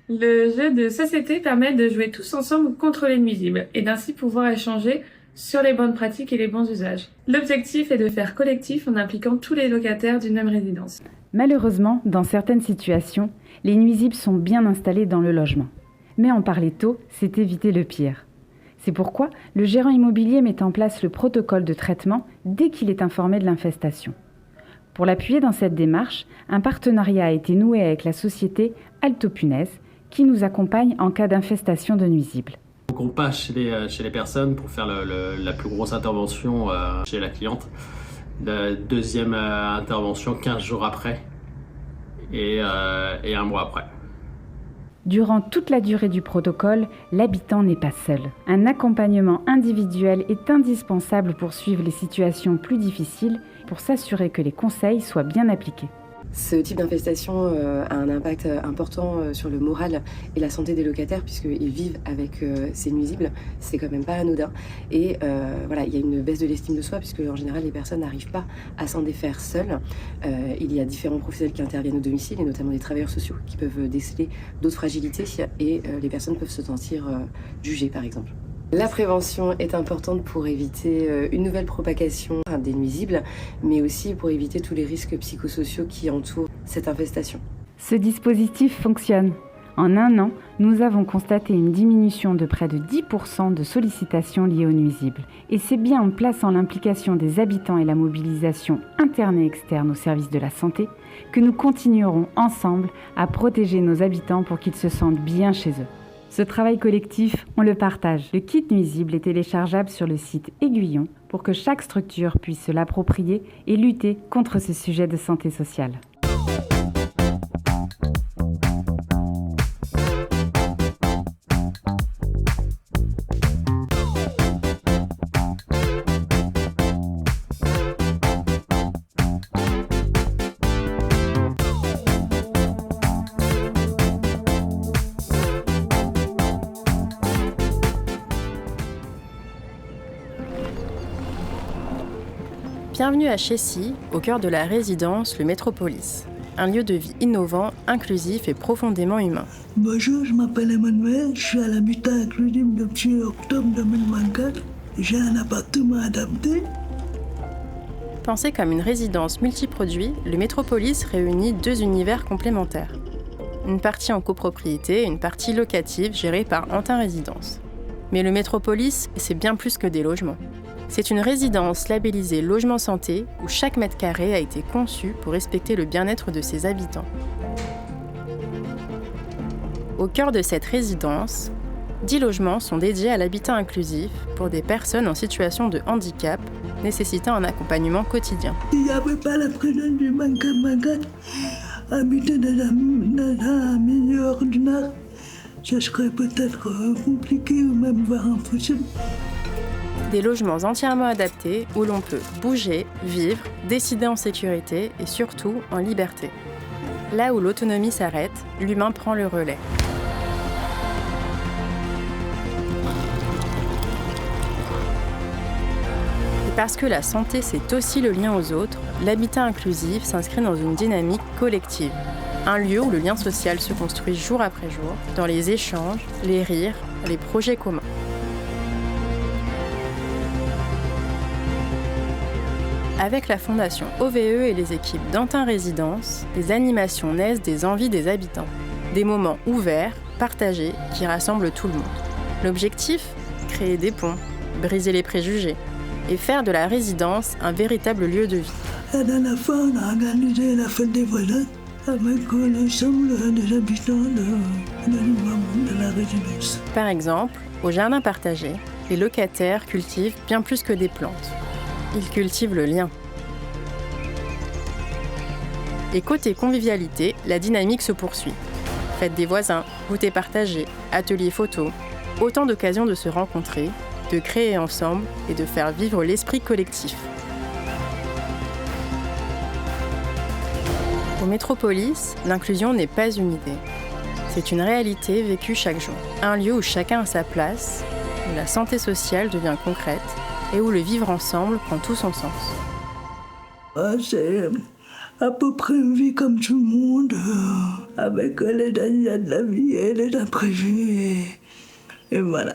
Le jeu de société permet de jouer tous ensemble contre les nuisibles et d'ainsi pouvoir échanger sur les bonnes pratiques et les bons usages. L'objectif est de faire collectif en impliquant tous les locataires d'une même résidence. Malheureusement, dans certaines situations, les nuisibles sont bien installés dans le logement. Mais en parler tôt, c'est éviter le pire. C'est pourquoi le gérant immobilier met en place le protocole de traitement dès qu'il est informé de l'infestation. Pour l'appuyer dans cette démarche, un partenariat a été noué avec la société Alto Punaise, qui nous accompagne en cas d'infestation de nuisibles. Donc on passe chez les personnes pour faire la plus grosse intervention chez la cliente. La deuxième intervention 15 jours après et un mois après. Durant toute la durée du protocole, l'habitant n'est pas seul. Un accompagnement individuel est indispensable pour suivre les situations plus difficiles, pour s'assurer que les conseils soient bien appliqués. Ce type d'infestation a un impact important sur le moral et la santé des locataires puisqu'ils vivent avec ces nuisibles. C'est quand même pas anodin. Et voilà, il y a une baisse de l'estime de soi puisque en général les personnes n'arrivent pas à s'en défaire seules. Il y a différents professionnels qui interviennent au domicile et notamment des travailleurs sociaux qui peuvent déceler d'autres fragilités et les personnes peuvent se sentir jugées par exemple. La prévention est importante pour éviter une nouvelle propagation des nuisibles, mais aussi pour éviter tous les risques psychosociaux qui entourent cette infestation. Ce dispositif fonctionne. En un an, nous avons constaté une diminution de près de 10% de sollicitations liées aux nuisibles. Et c'est bien en plaçant l'implication des habitants et la mobilisation interne et externe au service de la santé que nous continuerons ensemble à protéger nos habitants pour qu'ils se sentent bien chez eux. Ce travail collectif, on le partage. Le kit nuisible est téléchargeable sur le site Aiguillon pour que chaque structure puisse se l'approprier et lutter contre ce sujet de santé sociale. Bienvenue à Chessy, au cœur de la résidence Le Métropolis. Un lieu de vie innovant, inclusif et profondément humain. Bonjour, je m'appelle Emmanuel, je suis à l'habitat inclusif depuis octobre 2024. J'ai un appartement adapté. Pensé comme une résidence multiproduit, Le Métropolis réunit deux univers complémentaires. Une partie en copropriété et une partie locative gérée par Antin Résidence. Mais Le Métropolis, c'est bien plus que des logements. C'est une résidence labellisée Logement Santé où chaque mètre carré a été conçu pour respecter le bien-être de ses habitants. Au cœur de cette résidence, 10 logements sont dédiés à l'habitat inclusif pour des personnes en situation de handicap nécessitant un accompagnement quotidien. Il n'y avait pas la présence du manquant, habiter dans un milieu ordinaire, ça serait peut-être compliqué ou même voire impossible. Des logements entièrement adaptés où l'on peut bouger, vivre, décider en sécurité et surtout en liberté. Là où l'autonomie s'arrête, l'humain prend le relais. Et parce que la santé, c'est aussi le lien aux autres, l'habitat inclusif s'inscrit dans une dynamique collective. Un lieu où le lien social se construit jour après jour, dans les échanges, les rires, les projets communs. Avec la fondation OVE et les équipes d'Antin Résidence, des animations naissent des envies des habitants. Des moments ouverts, partagés, qui rassemblent tout le monde. L'objectif ? Créer des ponts, briser les préjugés et faire de la résidence un véritable lieu de vie. La dernière fois, on a organisé la fête des voisins avec l'ensemble des habitants de la résidence. Par exemple, au jardin partagé, les locataires cultivent bien plus que des plantes. Ils cultivent le lien. Et côté convivialité, la dynamique se poursuit. Fête des voisins, goûter partagé, ateliers photo, autant d'occasions de se rencontrer, de créer ensemble et de faire vivre l'esprit collectif. Au Métropolis, l'inclusion n'est pas une idée. C'est une réalité vécue chaque jour. Un lieu où chacun a sa place, où la santé sociale devient concrète et où le vivre ensemble prend tout son sens. C'est à peu près une vie comme tout le monde, avec les aléas de la vie et les imprévus, et voilà.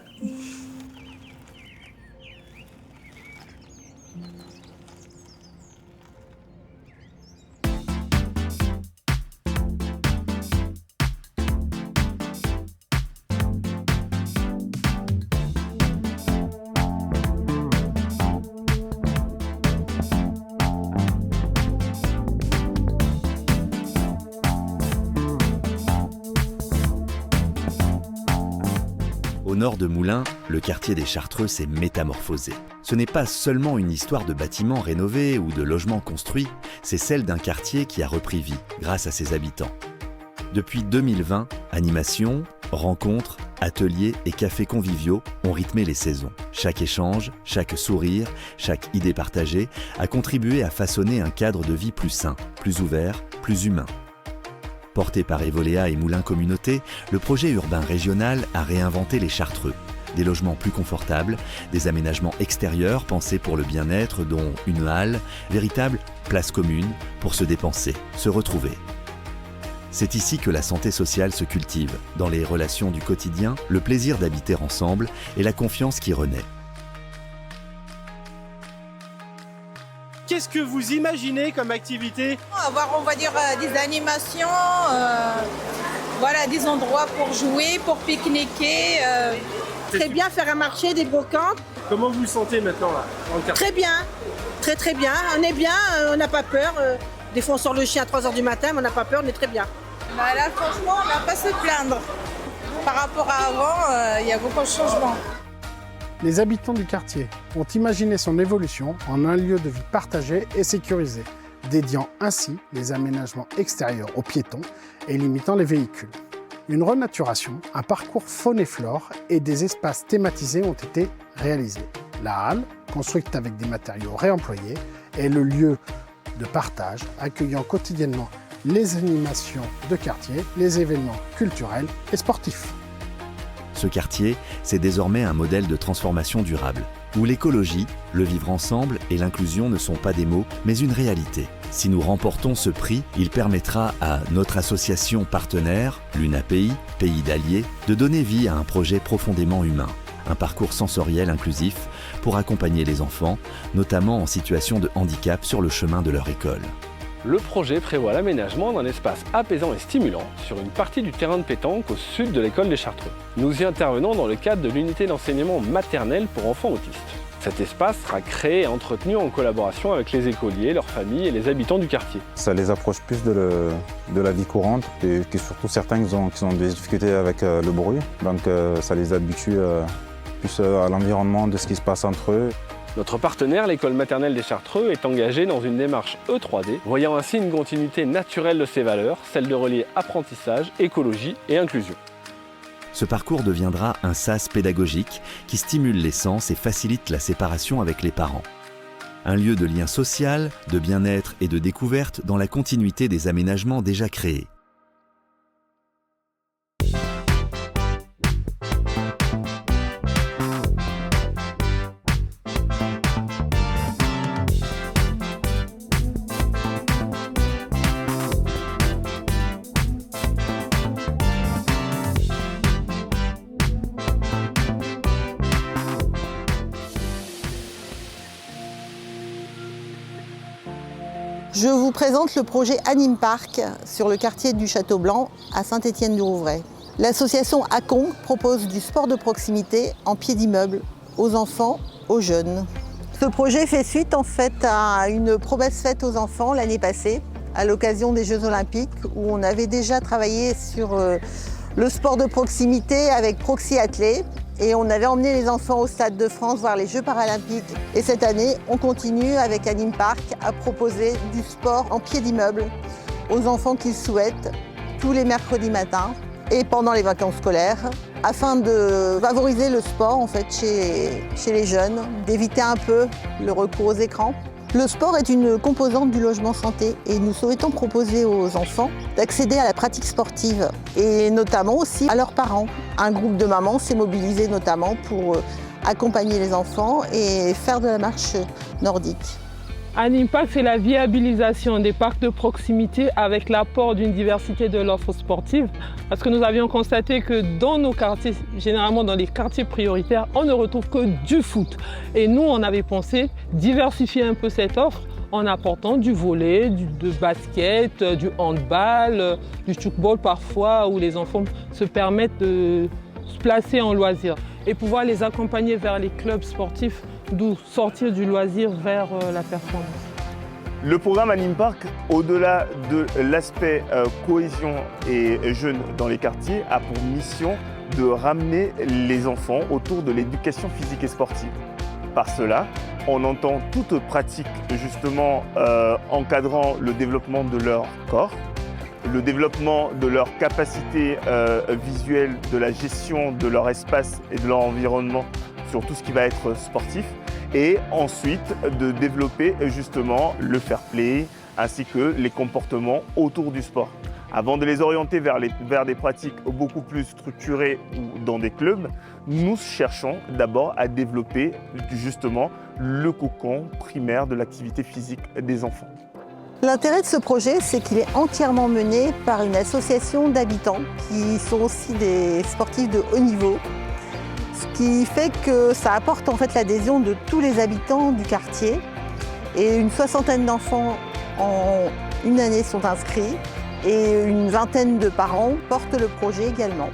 nord de Moulins, le quartier des Chartreux s'est métamorphosé. Ce n'est pas seulement une histoire de bâtiments rénovés ou de logements construits, c'est celle d'un quartier qui a repris vie grâce à ses habitants. Depuis 2020, animations, rencontres, ateliers et cafés conviviaux ont rythmé les saisons. Chaque échange, chaque sourire, chaque idée partagée a contribué à façonner un cadre de vie plus sain, plus ouvert, plus humain. Porté par Evolea et Moulins Communauté, le projet urbain régional a réinventé les Chartreux. Des logements plus confortables, des aménagements extérieurs pensés pour le bien-être, dont une halle, véritable place commune pour se dépenser, se retrouver. C'est ici que la santé sociale se cultive, dans les relations du quotidien, le plaisir d'habiter ensemble et la confiance qui renaît. Qu'est-ce que vous imaginez comme activité? Avoir, on va dire, des animations, voilà, des endroits pour jouer, pour pique-niquer. Très bien, faire un marché, des brocantes. Comment vous le sentez maintenant là, dans le quartier? Très bien, très bien. On est bien, on n'a pas peur. Des fois on sort le chien à 3h du matin, mais on n'a pas peur, on est très bien. Bah là franchement, on ne va pas se plaindre. Par rapport à avant, il y a beaucoup de changements. Les habitants du quartier ont imaginé son évolution en un lieu de vie partagé et sécurisé, dédiant ainsi les aménagements extérieurs aux piétons et limitant les véhicules. Une renaturation, un parcours faune et flore et des espaces thématisés ont été réalisés. La halle, construite avec des matériaux réemployés, est le lieu de partage, accueillant quotidiennement les animations de quartier, les événements culturels et sportifs. Ce quartier, c'est désormais un modèle de transformation durable, où l'écologie, le vivre ensemble et l'inclusion ne sont pas des mots, mais une réalité. Si nous remportons ce prix, il permettra à notre association partenaire, l'UNAPI, Pays d'Alliés, de donner vie à un projet profondément humain, un parcours sensoriel inclusif pour accompagner les enfants, notamment en situation de handicap sur le chemin de leur école. Le projet prévoit l'aménagement d'un espace apaisant et stimulant sur une partie du terrain de pétanque au sud de l'école des Chartreux. Nous y intervenons dans le cadre de l'unité d'enseignement maternel pour enfants autistes. Cet espace sera créé et entretenu en collaboration avec les écoliers, leurs familles et les habitants du quartier. Ça les approche plus de la vie courante et surtout certains qui ont des difficultés avec le bruit. Donc ça les habitue plus à l'environnement de ce qui se passe entre eux. Notre partenaire, l'école maternelle des Chartreux, est engagé dans une démarche E3D, voyant ainsi une continuité naturelle de ses valeurs, celle de relier apprentissage, écologie et inclusion. Ce parcours deviendra un sas pédagogique qui stimule les sens et facilite la séparation avec les parents. Un lieu de lien social, de bien-être et de découverte dans la continuité des aménagements déjà créés. Je vous présente le projet Anime Park sur le quartier du Château Blanc à Saint-Étienne-du-Rouvray. L'association ACON propose du sport de proximité en pied d'immeuble aux enfants, aux jeunes. Ce projet fait suite en fait à une promesse faite aux enfants l'année passée à l'occasion des Jeux Olympiques où on avait déjà travaillé sur le sport de proximité avec Proxy Athlé. Et on avait emmené les enfants au Stade de France voir les Jeux paralympiques. Et cette année, on continue avec Anime Park à proposer du sport en pied d'immeuble aux enfants qui le souhaitent tous les mercredis matins et pendant les vacances scolaires afin de favoriser le sport en fait, chez les jeunes, d'éviter un peu le recours aux écrans. Le sport est une composante du logement santé et nous souhaitons proposer aux enfants d'accéder à la pratique sportive et notamment aussi à leurs parents. Un groupe de mamans s'est mobilisé notamment pour accompagner les enfants et faire de la marche nordique. Anime Park, c'est la viabilisation des parcs de proximité avec l'apport d'une diversité de l'offre sportive. Parce que nous avions constaté que dans nos quartiers, généralement dans les quartiers prioritaires, on ne retrouve que du foot. Et nous, on avait pensé diversifier un peu cette offre en apportant du volley, du basket, du handball, du football parfois, où les enfants se permettent de se placer en loisir et pouvoir les accompagner vers les clubs sportifs, d'où sortir du loisir vers la performance. Le programme Anime Park, au-delà de l'aspect cohésion et jeunes dans les quartiers, a pour mission de ramener les enfants autour de l'éducation physique et sportive. Par cela, on entend toute pratique justement encadrant le développement de leur corps, le développement de leur capacité visuelle, de la gestion de leur espace et de leur environnement sur tout ce qui va être sportif, et ensuite de développer justement le fair play ainsi que les comportements autour du sport. Avant de les orienter vers des pratiques beaucoup plus structurées ou dans des clubs, nous cherchons d'abord à développer justement le cocon primaire de l'activité physique des enfants. L'intérêt de ce projet, c'est qu'il est entièrement mené par une association d'habitants qui sont aussi des sportifs de haut niveau, ce qui fait que ça apporte en fait l'adhésion de tous les habitants du quartier. Et une 60aine d'enfants en une année sont inscrits et une 20aine de parents portent le projet également.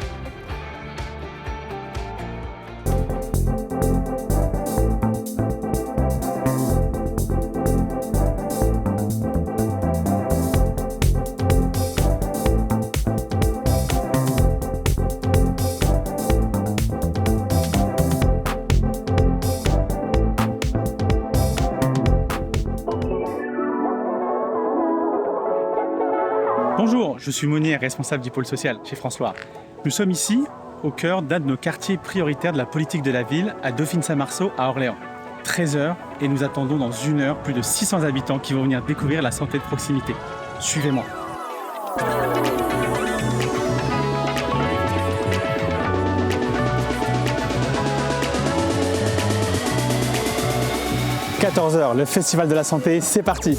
Bonjour, je suis Mounir, responsable du pôle social chez François. Nous sommes ici, au cœur d'un de nos quartiers prioritaires de la politique de la ville, à Dauphine-Saint-Marceau, à Orléans. 13h, et nous attendons dans 1 heure plus de 600 habitants qui vont venir découvrir la santé de proximité. Suivez-moi. « 14h, le Festival de la Santé, c'est parti !»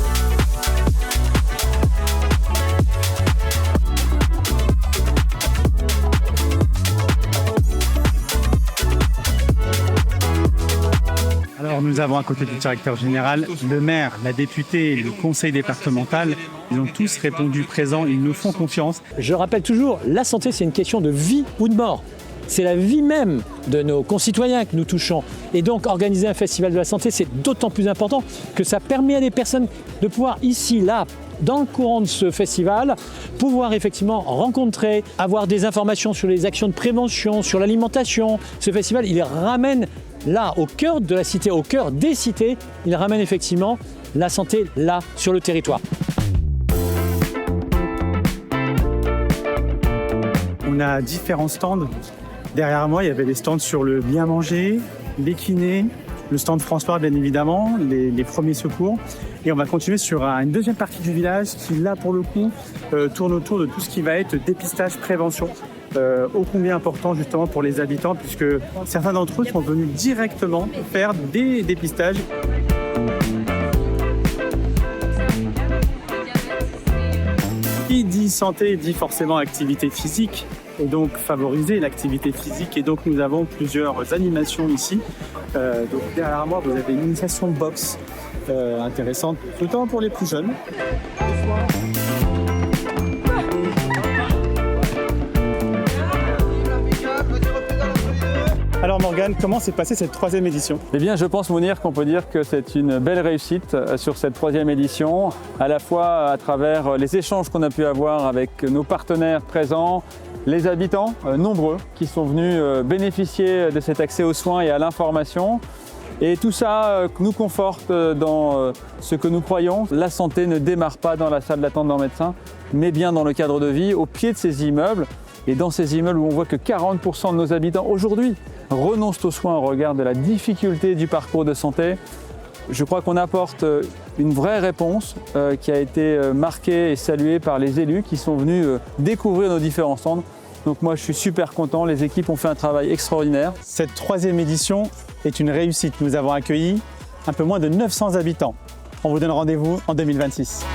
Alors nous avons à côté du directeur général, le maire, la députée, le conseil départemental. Ils ont tous répondu présents, ils nous font confiance. Je rappelle toujours, la santé c'est une question de vie ou de mort. C'est la vie même de nos concitoyens que nous touchons. Et donc organiser un festival de la santé, c'est d'autant plus important que ça permet à des personnes de pouvoir ici, là, dans le courant de ce festival, pouvoir effectivement rencontrer, avoir des informations sur les actions de prévention, sur l'alimentation. Ce festival, il les ramène là, au cœur de la cité, au cœur des cités, il ramène effectivement la santé là, sur le territoire. On a différents stands. Derrière moi, il y avait des stands sur le bien manger, les kinés, le stand François bien évidemment, les premiers secours. Et on va continuer sur une deuxième partie du village qui là pour le coup tourne autour de tout ce qui va être dépistage, prévention. Ô combien important justement pour les habitants puisque certains d'entre eux sont venus directement faire des dépistages. Qui dit santé dit forcément activité physique et donc favoriser l'activité physique. Et donc nous avons plusieurs animations ici. Donc derrière moi vous avez une initiation de boxe intéressante, notamment pour les plus jeunes. Alors Morgane, comment s'est passée cette 3e édition ? Eh bien, je pense, Mounir, qu'on peut dire que c'est une belle réussite sur cette 3e édition, à la fois à travers les échanges qu'on a pu avoir avec nos partenaires présents, les habitants nombreux qui sont venus bénéficier de cet accès aux soins et à l'information. Et tout ça nous conforte dans ce que nous croyons. La santé ne démarre pas dans la salle d'attente d'un médecin, mais bien dans le cadre de vie, au pied de ces immeubles. Et dans ces immeubles où on voit que 40% de nos habitants aujourd'hui renoncent aux soins au regard de la difficulté du parcours de santé, je crois qu'on apporte une vraie réponse qui a été marquée et saluée par les élus qui sont venus découvrir nos différents stands. Donc moi je suis super content, les équipes ont fait un travail extraordinaire. Cette 3e édition est une réussite. Nous avons accueilli un peu moins de 900 habitants. On vous donne rendez-vous en 2026.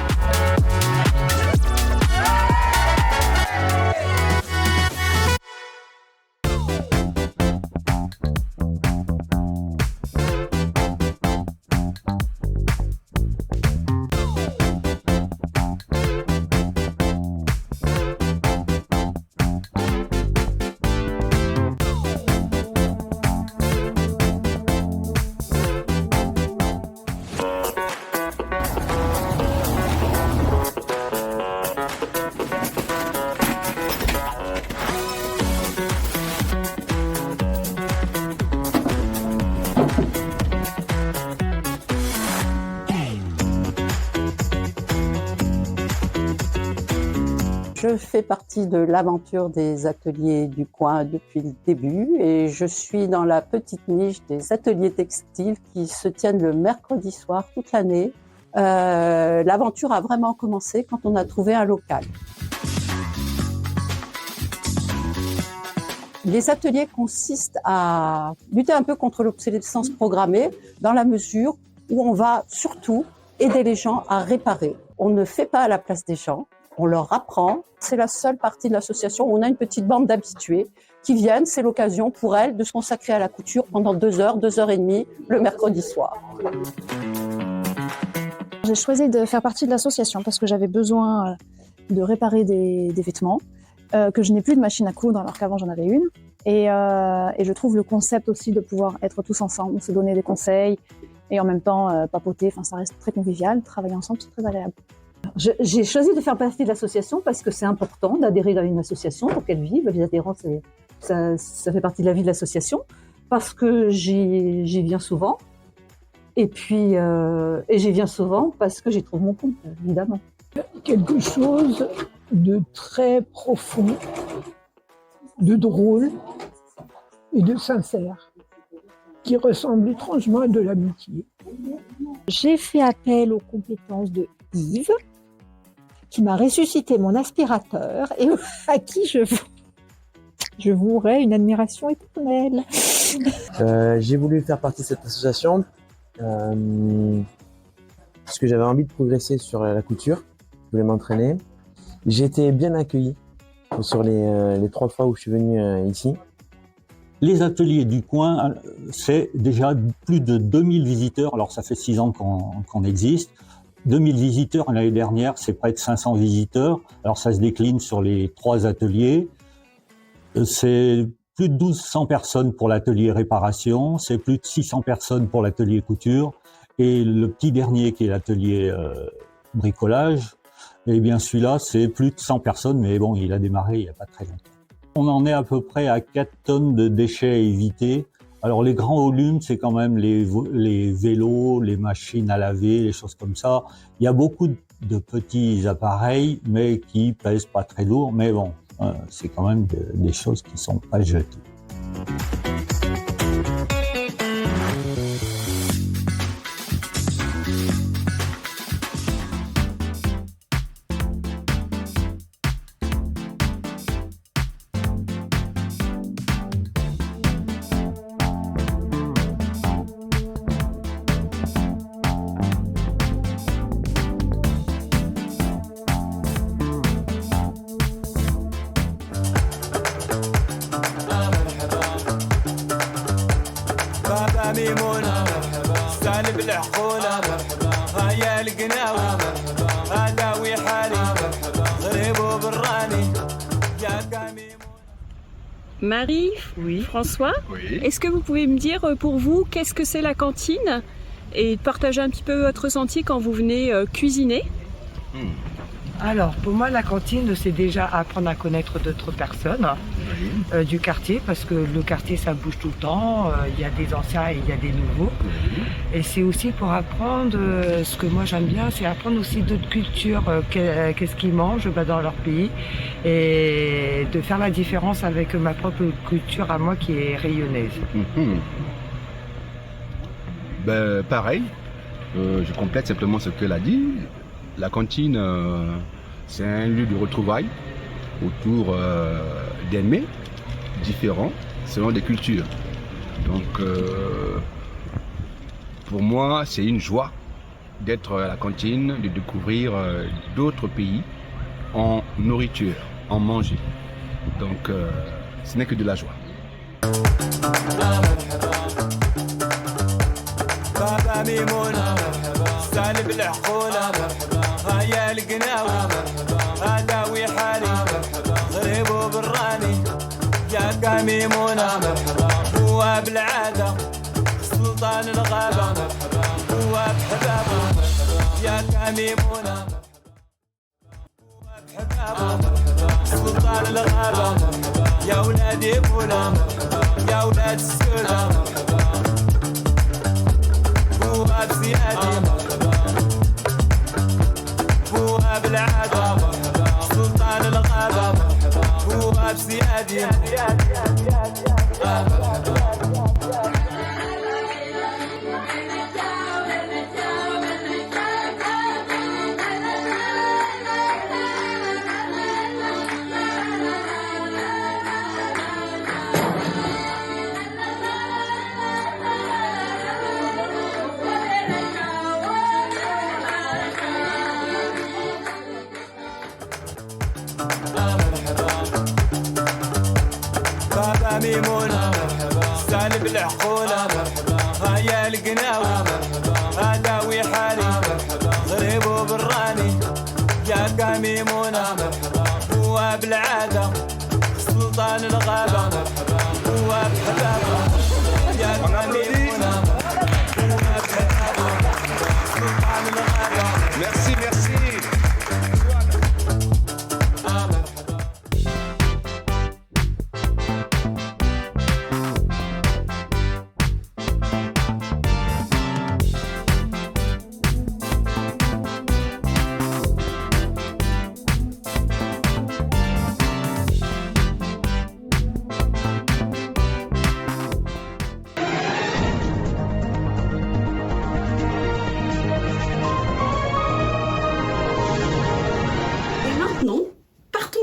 Je fais partie de l'aventure des ateliers du coin depuis le début et je suis dans la petite niche des ateliers textiles qui se tiennent le mercredi soir toute l'année. L'aventure a vraiment commencé quand on a trouvé un local. Les ateliers consistent à lutter un peu contre l'obsolescence programmée dans la mesure où on va surtout aider les gens à réparer. On ne fait pas à la place des gens, on leur apprend. C'est la seule partie de l'association où on a une petite bande d'habitués qui viennent. C'est l'occasion pour elles de se consacrer à la couture pendant 2 heures, 2 heures et demie le mercredi soir. J'ai choisi de faire partie de l'association parce que j'avais besoin de réparer des vêtements, que je n'ai plus de machine à coudre alors qu'avant j'en avais une. Et je trouve le concept aussi de pouvoir être tous ensemble, se donner des conseils et en même temps papoter, enfin, ça reste très convivial, travailler ensemble c'est très agréable. J'ai choisi de faire partie de l'association parce que c'est important d'adhérer à une association pour qu'elle vive. Les adhérents, ça fait partie de la vie de l'association parce que j'y viens souvent. Et puis, j'y viens souvent parce que j'y trouve mon compte, évidemment. Quelque chose de très profond, de drôle et de sincère, qui ressemble étrangement à de l'amitié. J'ai fait appel aux compétences de Yves, qui m'a ressuscité mon aspirateur et à qui je vouerai une admiration éternelle. J'ai voulu faire partie de cette association parce que j'avais envie de progresser sur la couture, je voulais m'entraîner. J'ai été bien accueilli sur les 3 fois où je suis venu ici. Les ateliers du coin, c'est déjà plus de 2000 visiteurs, alors ça fait 6 ans qu'on existe. 2000 visiteurs l'année dernière, c'est près de 500 visiteurs, alors ça se décline sur les 3 ateliers. C'est plus de 1200 personnes pour l'atelier réparation, c'est plus de 600 personnes pour l'atelier couture, et le petit dernier qui est l'atelier bricolage, eh bien celui-là c'est plus de 100 personnes, mais bon il a démarré il n'y a pas très longtemps. On en est à peu près à 4 tonnes de déchets à éviter. Alors les grands volumes, c'est quand même les vélos, les machines à laver, les choses comme ça. Il y a beaucoup de petits appareils, mais qui pèsent pas très lourd, mais bon, c'est quand même des choses qui sont pas jetées. Marie, oui. François, oui. Est-ce que vous pouvez me dire pour vous qu'est-ce que c'est la cantine et partager un petit peu votre ressenti quand vous venez cuisiner? Alors pour moi la cantine c'est déjà apprendre à connaître d'autres personnes du quartier parce que le quartier ça bouge tout le temps, il y a des anciens et il y a des nouveaux et c'est aussi pour apprendre ce que moi j'aime bien, c'est apprendre aussi d'autres cultures, qu'est-ce qu'ils mangent dans leur pays et de faire la différence avec ma propre culture à moi qui est rayonnaise. Ben, pareil, je complète simplement ce qu'elle a dit. La cantine, c'est un lieu de retrouvailles autour des mets différents selon des cultures. Donc, pour moi, c'est une joie d'être à la cantine, de découvrir d'autres pays en nourriture, en manger. Donc, ce n'est que de la joie. يا القناوي هداوي حالي غريب وبراني يا كميمونة هو بالعادة سلطان الغابة هو بحبابه يا كميمونة هو بحبابه سلطان الغابة يا ولادي بولا يا ولاد السودة هو بزيادي بالعادة سلطان الغابة القناوي هداوي حالي غريب وبراني جاك ميمونة هو بالعادة سلطان الغابة هو بحبابة جاك ميمونة هو بحبابة سلطان الغابة. Merci, merci.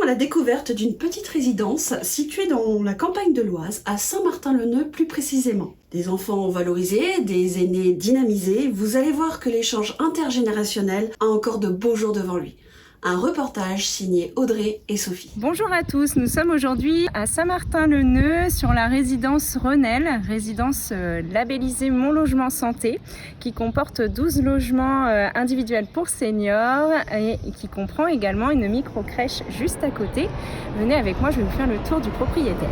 La découverte d'une petite résidence située dans la campagne de l'Oise, à Saint-Martin-le-Neu plus précisément. Des enfants valorisés, des aînés dynamisés, vous allez voir que l'échange intergénérationnel a encore de beaux jours devant lui. Un reportage signé Audrey et Sophie. Bonjour à tous, nous sommes aujourd'hui à Saint-Martin-le-Neu sur la résidence Renelle, résidence labellisée Mon Logement Santé, qui comporte 12 logements individuels pour seniors et qui comprend également une micro-crèche juste à côté. Venez avec moi, je vais vous faire le tour du propriétaire.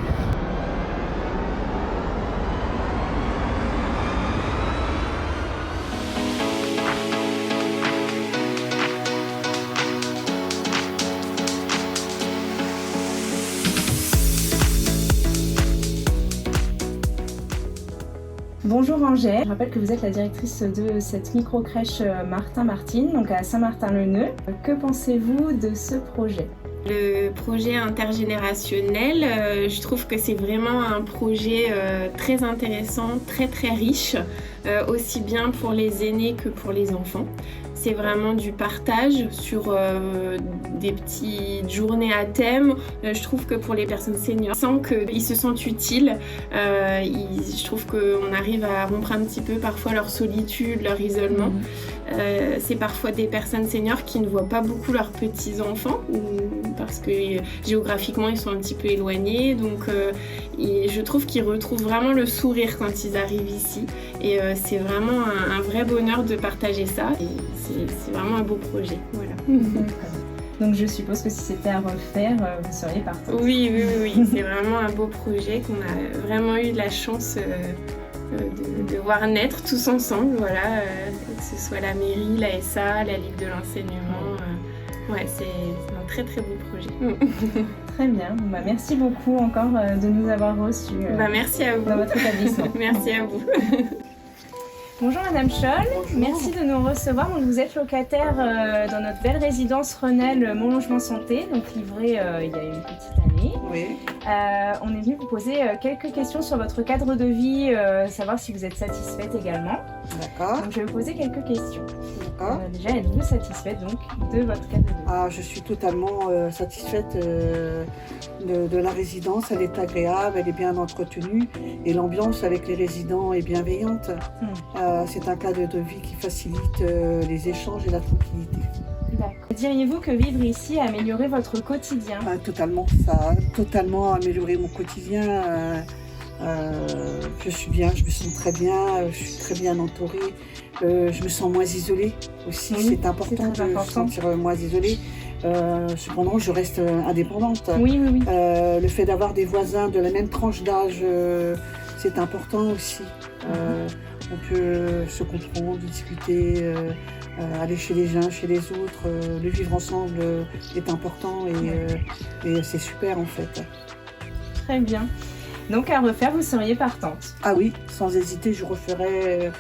Bonjour Angèle, je rappelle que vous êtes la directrice de cette micro-crèche Martin-Martine, donc à Saint-Martin-le-Neu. Que pensez-vous de ce projet ? Le projet intergénérationnel, je trouve que c'est vraiment un projet très intéressant, très riche, aussi bien pour les aînés que pour les enfants. C'est vraiment du partage sur des petites journées à thème. Je trouve que pour les personnes seniors, je sens qu'ils se sentent utiles. Je trouve qu'on arrive à rompre un petit peu parfois leur solitude, leur isolement. C'est parfois des personnes seniors qui ne voient pas beaucoup leurs petits-enfants parce que géographiquement ils sont un petit peu éloignés. Donc je trouve qu'ils retrouvent vraiment le sourire quand ils arrivent ici. Et c'est vraiment un vrai bonheur de partager ça. Et c'est vraiment un beau projet. Voilà. Donc je suppose que si c'était à refaire, vous seriez partante. Oui. C'est vraiment un beau projet qu'on a vraiment eu la chance de voir naître tous ensemble. Voilà, que ce soit la mairie, la SA, la Ligue de l'enseignement. C'est un très beau projet. Très bien. Merci beaucoup encore de nous avoir reçus merci à vous. Dans votre établissement. Merci à vous. Bonjour Madame Scholl, merci de nous recevoir. Donc, vous êtes locataire dans notre belle résidence Renelle Mon Logement Santé, donc livrée il y a une petite année. Oui. On est venu vous poser quelques questions sur votre cadre de vie, savoir si vous êtes satisfaite également. D'accord. Donc je vais vous poser quelques questions. D'accord. Déjà, êtes-vous satisfaite donc de votre cadre de vie ? Je suis totalement satisfaite de la résidence. Elle est agréable, elle est bien entretenue et l'ambiance avec les résidents est bienveillante. C'est un cadre de vie qui facilite les échanges et la tranquillité. D'accord. Diriez-vous que vivre ici a amélioré votre quotidien ? Totalement, ça a totalement amélioré mon quotidien. Je suis bien, je me sens très bien, je suis très bien entourée. Je me sens moins isolée aussi, c'est important de se sentir moins isolée. Cependant, je reste indépendante. Oui. Le fait d'avoir des voisins de la même tranche d'âge, c'est important aussi. On peut se comprendre, discuter, aller chez les uns, chez les autres. Le vivre ensemble est important et c'est super en fait. Très bien. Donc à refaire, vous seriez partante ? Ah oui, sans hésiter, je referais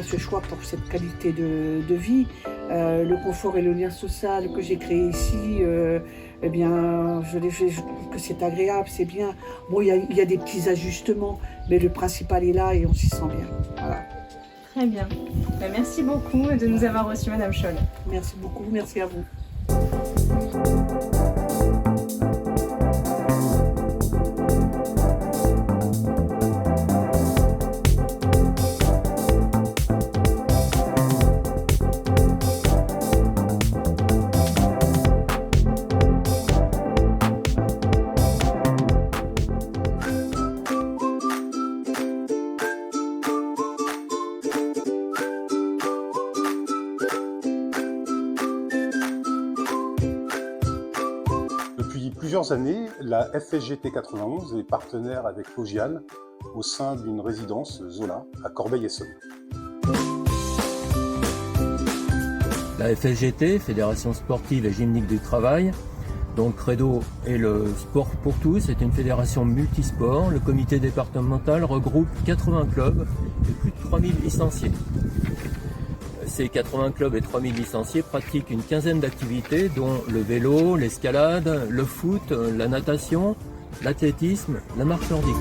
ce choix pour cette qualité de vie. Le confort et le lien social que j'ai créé ici, je trouve que c'est agréable, c'est bien. Bon, il y a des petits ajustements, mais le principal est là et on s'y sent bien. Voilà. Très bien. Merci beaucoup de nous avoir reçus, Madame Scholl. Merci beaucoup, merci à vous. plusieurs années, la FSGT 91 est partenaire avec Logial au sein d'une résidence Zola à Corbeil-Essonnes. La FSGT, Fédération sportive et gymnique du travail, dont le credo est le sport pour tous, c'est une fédération multisport. Le comité départemental regroupe 80 clubs et plus de 3000 licenciés. Ces 80 clubs et 3000 licenciés pratiquent une quinzaine d'activités, dont le vélo, l'escalade, le foot, la natation, l'athlétisme, la marche nordique.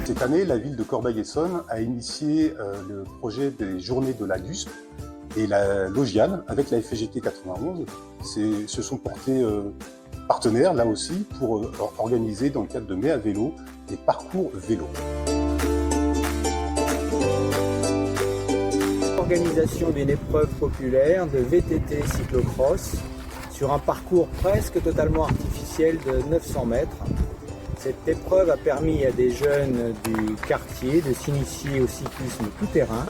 Cette année, la ville de Corbeil-Essonnes a initié le projet des journées de la LUSP et la Logial avec la FSGT 91. Se sont portés partenaires là aussi pour organiser dans le cadre de Mai à vélo des parcours vélo. Organisation d'une épreuve populaire de VTT cyclocross sur un parcours presque totalement artificiel de 900 mètres. Cette épreuve a permis à des jeunes du quartier de s'initier au cyclisme tout-terrain.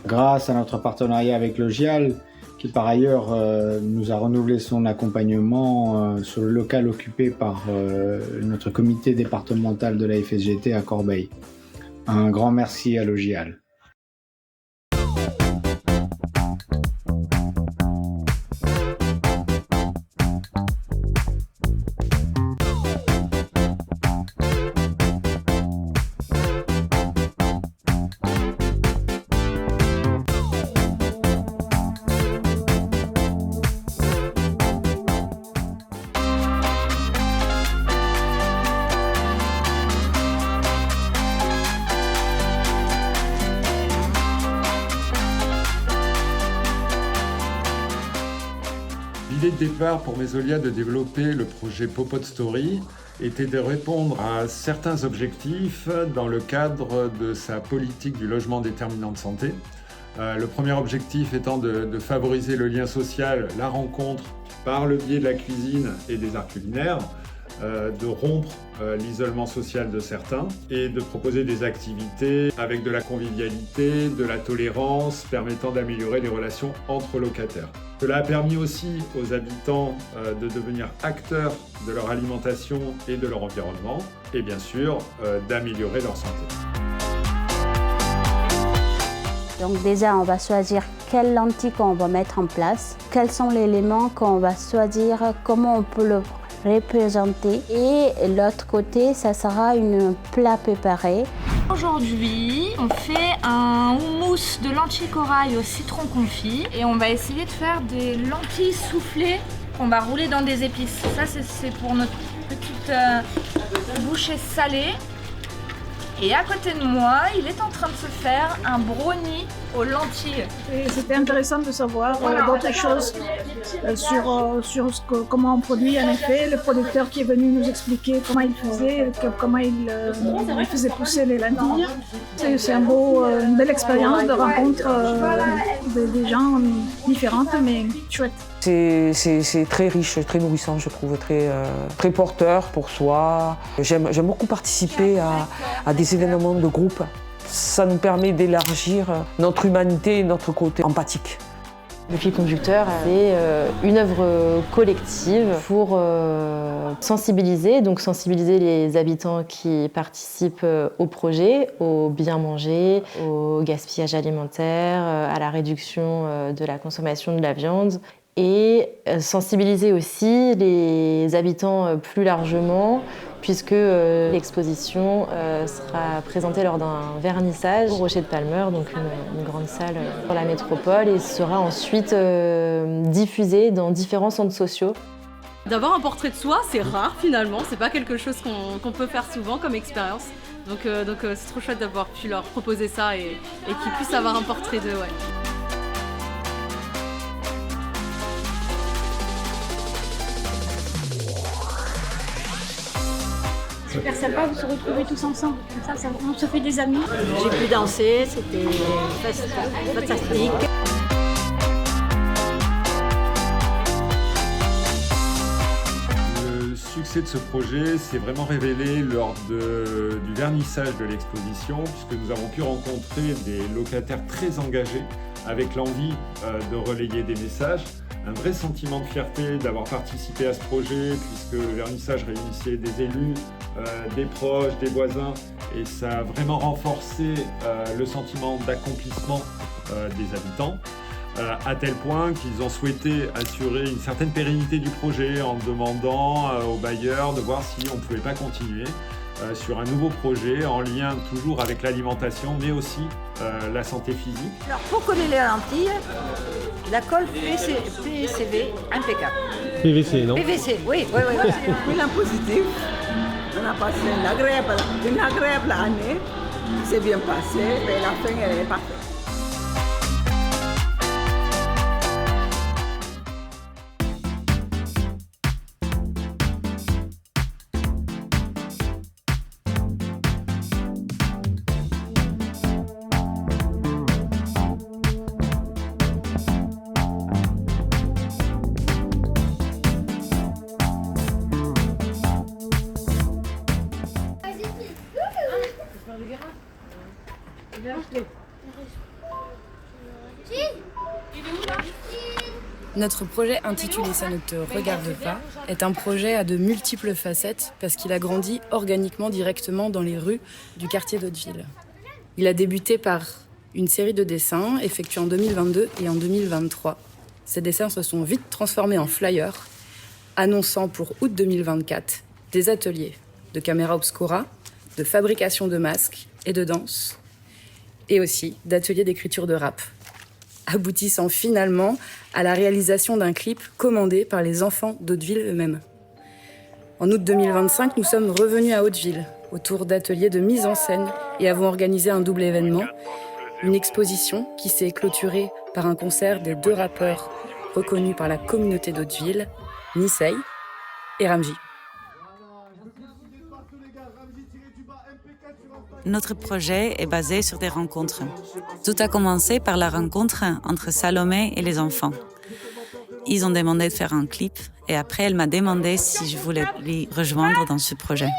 Grâce à notre partenariat avec Logial, qui par ailleurs nous a renouvelé son accompagnement sur le local occupé par notre comité départemental de la FSGT à Corbeil. Un grand merci à Logial. L'idée de départ pour Mesolia de développer le projet Popote Story était de répondre à certains objectifs dans le cadre de sa politique du logement déterminant de santé. Le premier objectif étant de favoriser le lien social, la rencontre par le biais de la cuisine et des arts culinaires, de rompre l'isolement social de certains et de proposer des activités avec de la convivialité, de la tolérance, permettant d'améliorer les relations entre locataires. Cela a permis aussi aux habitants de devenir acteurs de leur alimentation et de leur environnement et bien sûr d'améliorer leur santé. Donc déjà, on va choisir quelles lentilles qu'on va mettre en place, quels sont les éléments qu'on va choisir, comment on peut le représenter. Et l'autre côté, ça sera un plat préparé. Aujourd'hui, on fait un houmous de lentilles corail au citron confit et on va essayer de faire des lentilles soufflées qu'on va rouler dans des épices. Ça, c'est pour notre petite bouchée salée. Et à côté de moi, il est en train de se faire un brownie aux lentilles. C'était intéressant de savoir d'autres choses sur comment on produit. En effet, le producteur qui est venu nous expliquer comment il faisait, comment il faisait pousser les lentilles. C'est une belle expérience de rencontre des gens différentes, mais chouette. C'est très riche, très nourrissant, je trouve, très porteur pour soi. J'aime beaucoup participer à des événements de groupe. Ça nous permet d'élargir notre humanité et notre côté empathique. Le fil conducteur, c'est une œuvre collective pour sensibiliser les habitants qui participent au projet, au bien manger, au gaspillage alimentaire, à la réduction de la consommation de la viande. Et sensibiliser aussi les habitants plus largement, puisque l'exposition sera présentée lors d'un vernissage au Rocher de Palmer, donc une grande salle sur la métropole, et sera ensuite diffusée dans différents centres sociaux. D'avoir un portrait de soi, c'est rare finalement, c'est pas quelque chose qu'on peut faire souvent comme expérience. Donc c'est trop chouette d'avoir pu leur proposer ça et qu'ils puissent avoir un portrait d'eux. Ouais. Super sympa de se retrouver tous ensemble, comme ça on se fait des amis. J'ai pu danser, c'était fantastique. Le succès de ce projet s'est vraiment révélé lors du vernissage de l'exposition, puisque nous avons pu rencontrer des locataires très engagés avec l'envie de relayer des messages, un vrai sentiment de fierté d'avoir participé à ce projet, puisque le vernissage réunissait des élus, des proches, des voisins, et ça a vraiment renforcé le sentiment d'accomplissement des habitants, à tel point qu'ils ont souhaité assurer une certaine pérennité du projet en demandant aux bailleurs de voir si on ne pouvait pas continuer sur un nouveau projet en lien toujours avec l'alimentation, mais aussi la santé physique. Alors pour coller les lentilles, la colle PCV impeccable. PVC, non? PVC, oui. Bilan positif. On a passé une agréable année. C'est bien passé, mais la fin elle est parfaite. Notre projet intitulé « Ça ne te regarde pas » est un projet à de multiples facettes parce qu'il a grandi organiquement directement dans les rues du quartier d'Hauteville. Il a débuté par une série de dessins effectués en 2022 et en 2023. Ces dessins se sont vite transformés en flyers, annonçant pour août 2024 des ateliers de caméra obscura, de fabrication de masques et de danse, et aussi d'ateliers d'écriture de rap, aboutissant finalement à la réalisation d'un clip commandé par les enfants d'Hauteville eux-mêmes. En août 2025, nous sommes revenus à Hauteville, autour d'ateliers de mise en scène, et avons organisé un double événement, une exposition qui s'est clôturée par un concert des 2 rappeurs reconnus par la communauté d'Hauteville, Nisei et Ramji. Notre projet est basé sur des rencontres. Tout a commencé par la rencontre entre Salomé et les enfants. Ils ont demandé de faire un clip et après elle m'a demandé si je voulais les rejoindre dans ce projet.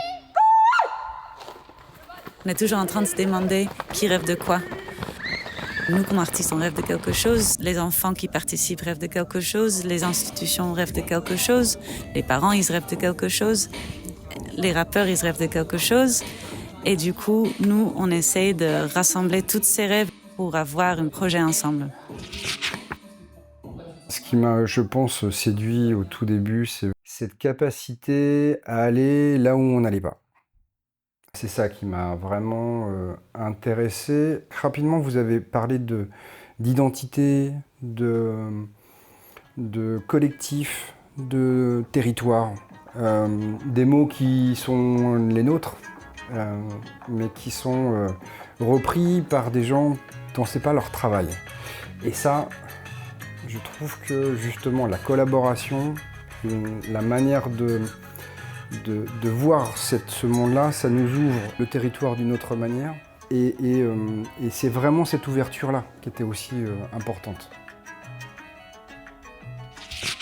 On est toujours en train de se demander qui rêve de quoi. Nous, comme artistes, on rêve de quelque chose. Les enfants qui participent rêvent de quelque chose. Les institutions rêvent de quelque chose. Les parents, ils rêvent de quelque chose. Les rappeurs, ils rêvent de quelque chose. Et du coup, nous, on essaie de rassembler tous ces rêves pour avoir un projet ensemble. Ce qui m'a, je pense, séduit au tout début, c'est cette capacité à aller là où on n'allait pas. C'est ça qui m'a vraiment intéressé. Rapidement, vous avez parlé d'identité, de collectif, de territoire. Des mots qui sont les nôtres. Mais qui sont repris par des gens dont c'est pas leur travail. Et ça, je trouve que justement la collaboration, la manière de voir ce monde-là, ça nous ouvre le territoire d'une autre manière. Et c'est vraiment cette ouverture-là qui était aussi importante.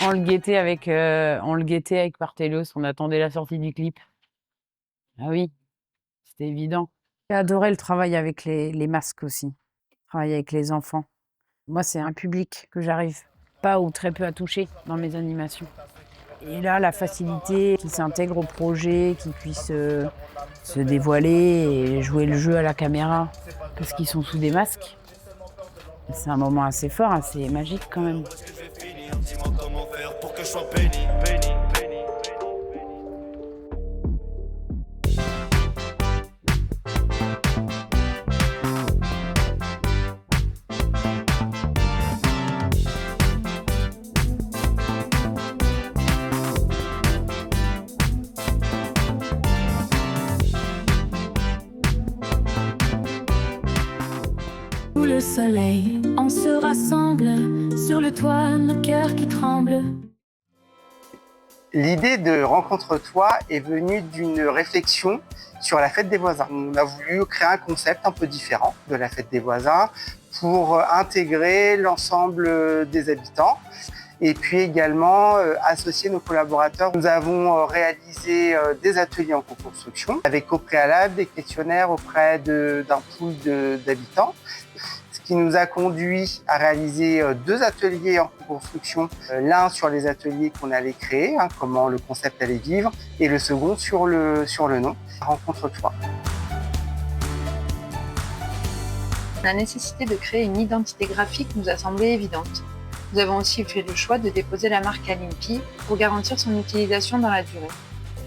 On le guettait avec Barthélos, on attendait la sortie du clip. Ah oui. C'était évident. J'ai adoré le travail avec les masques aussi, travailler avec les enfants. Moi, c'est un public que j'arrive pas ou très peu à toucher dans mes animations. Et là, la facilité qu'ils s'intègrent au projet, qu'ils puissent se dévoiler et jouer le jeu à la caméra parce qu'ils sont sous des masques, c'est un moment assez fort, assez magique quand même. Le soleil, on se rassemble sur le toit, nos cœurs qui tremblent. L'idée de Rencontre-toi est venue d'une réflexion sur la fête des voisins. On a voulu créer un concept un peu différent de la fête des voisins pour intégrer l'ensemble des habitants et puis également associer nos collaborateurs. Nous avons réalisé des ateliers en co-construction avec au préalable des questionnaires auprès d'un pool d'habitants. Ce qui nous a conduit à réaliser 2 ateliers en construction. L'un sur les ateliers qu'on allait créer, comment le concept allait vivre, et le second sur le nom, Rencontre-toi. La nécessité de créer une identité graphique nous a semblé évidente. Nous avons aussi fait le choix de déposer la marque Alimpi pour garantir son utilisation dans la durée.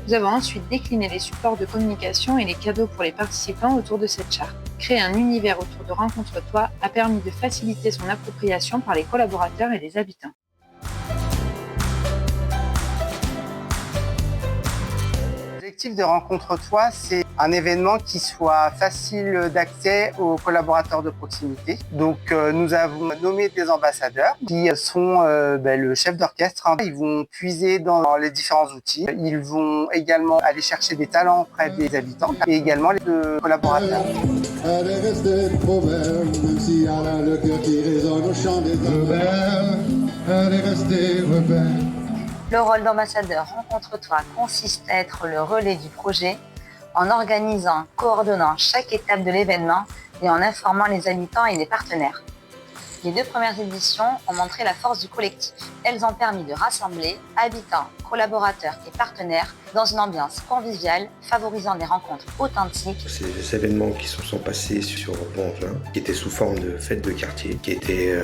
Nous avons ensuite décliné les supports de communication et les cadeaux pour les participants autour de cette charte. Créer un univers autour de Rencontre-toi a permis de faciliter son appropriation par les collaborateurs et les habitants. L'objectif de Rencontre-toi, c'est un événement qui soit facile d'accès aux collaborateurs de proximité. Donc nous avons nommé des ambassadeurs qui sont le chef d'orchestre. Ils vont puiser dans les différents outils. Ils vont également aller chercher des talents auprès des habitants et également les collaborateurs. Elle est restée trop belle, même si elle a le cœur qui résonne au chant des rebelles. Elle est restée rebelle. Le rôle d'ambassadeur Rencontre-toi consiste à être le relais du projet en organisant, coordonnant chaque étape de l'événement et en informant les habitants et les partenaires. Les 2 premières éditions ont montré la force du collectif. Elles ont permis de rassembler habitants, collaborateurs et partenaires dans une ambiance conviviale, favorisant des rencontres authentiques. Ces événements qui se sont passés sur Vaux-en-Velin, qui étaient sous forme de fêtes de quartier, qui étaient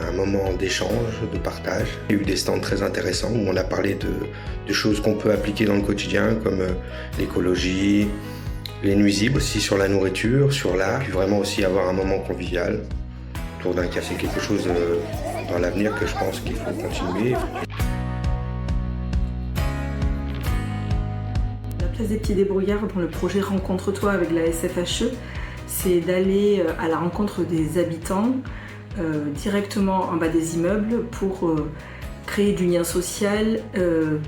un moment d'échange, de partage. Il y a eu des stands très intéressants où on a parlé de choses qu'on peut appliquer dans le quotidien, comme l'écologie, les nuisibles aussi sur la nourriture, sur l'art, puis vraiment aussi avoir un moment convivial. D'un café, quelque chose dans l'avenir que je pense qu'il faut continuer. La place des petits débrouillards dans le projet Rencontre-toi avec la SFHE, c'est d'aller à la rencontre des habitants directement en bas des immeubles pour créer du lien social,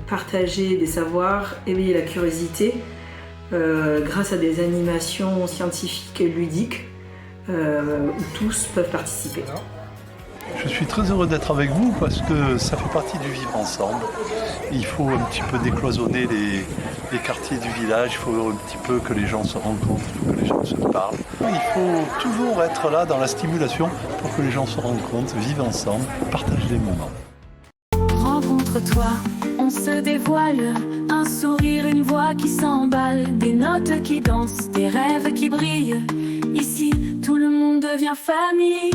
partager des savoirs, éveiller la curiosité grâce à des animations scientifiques et ludiques. Où tous peuvent participer. Je suis très heureux d'être avec vous parce que ça fait partie du vivre ensemble. Il faut un petit peu décloisonner les quartiers du village, il faut un petit peu que les gens se rencontrent, il faut que les gens se parlent. Il faut toujours être là dans la stimulation pour que les gens se rencontrent, vivent ensemble, partagent des moments. Rencontre-toi, on se dévoile, un sourire, une voix qui s'emballe, des notes qui dansent, des rêves qui brillent. Ici, tout le monde devient famille.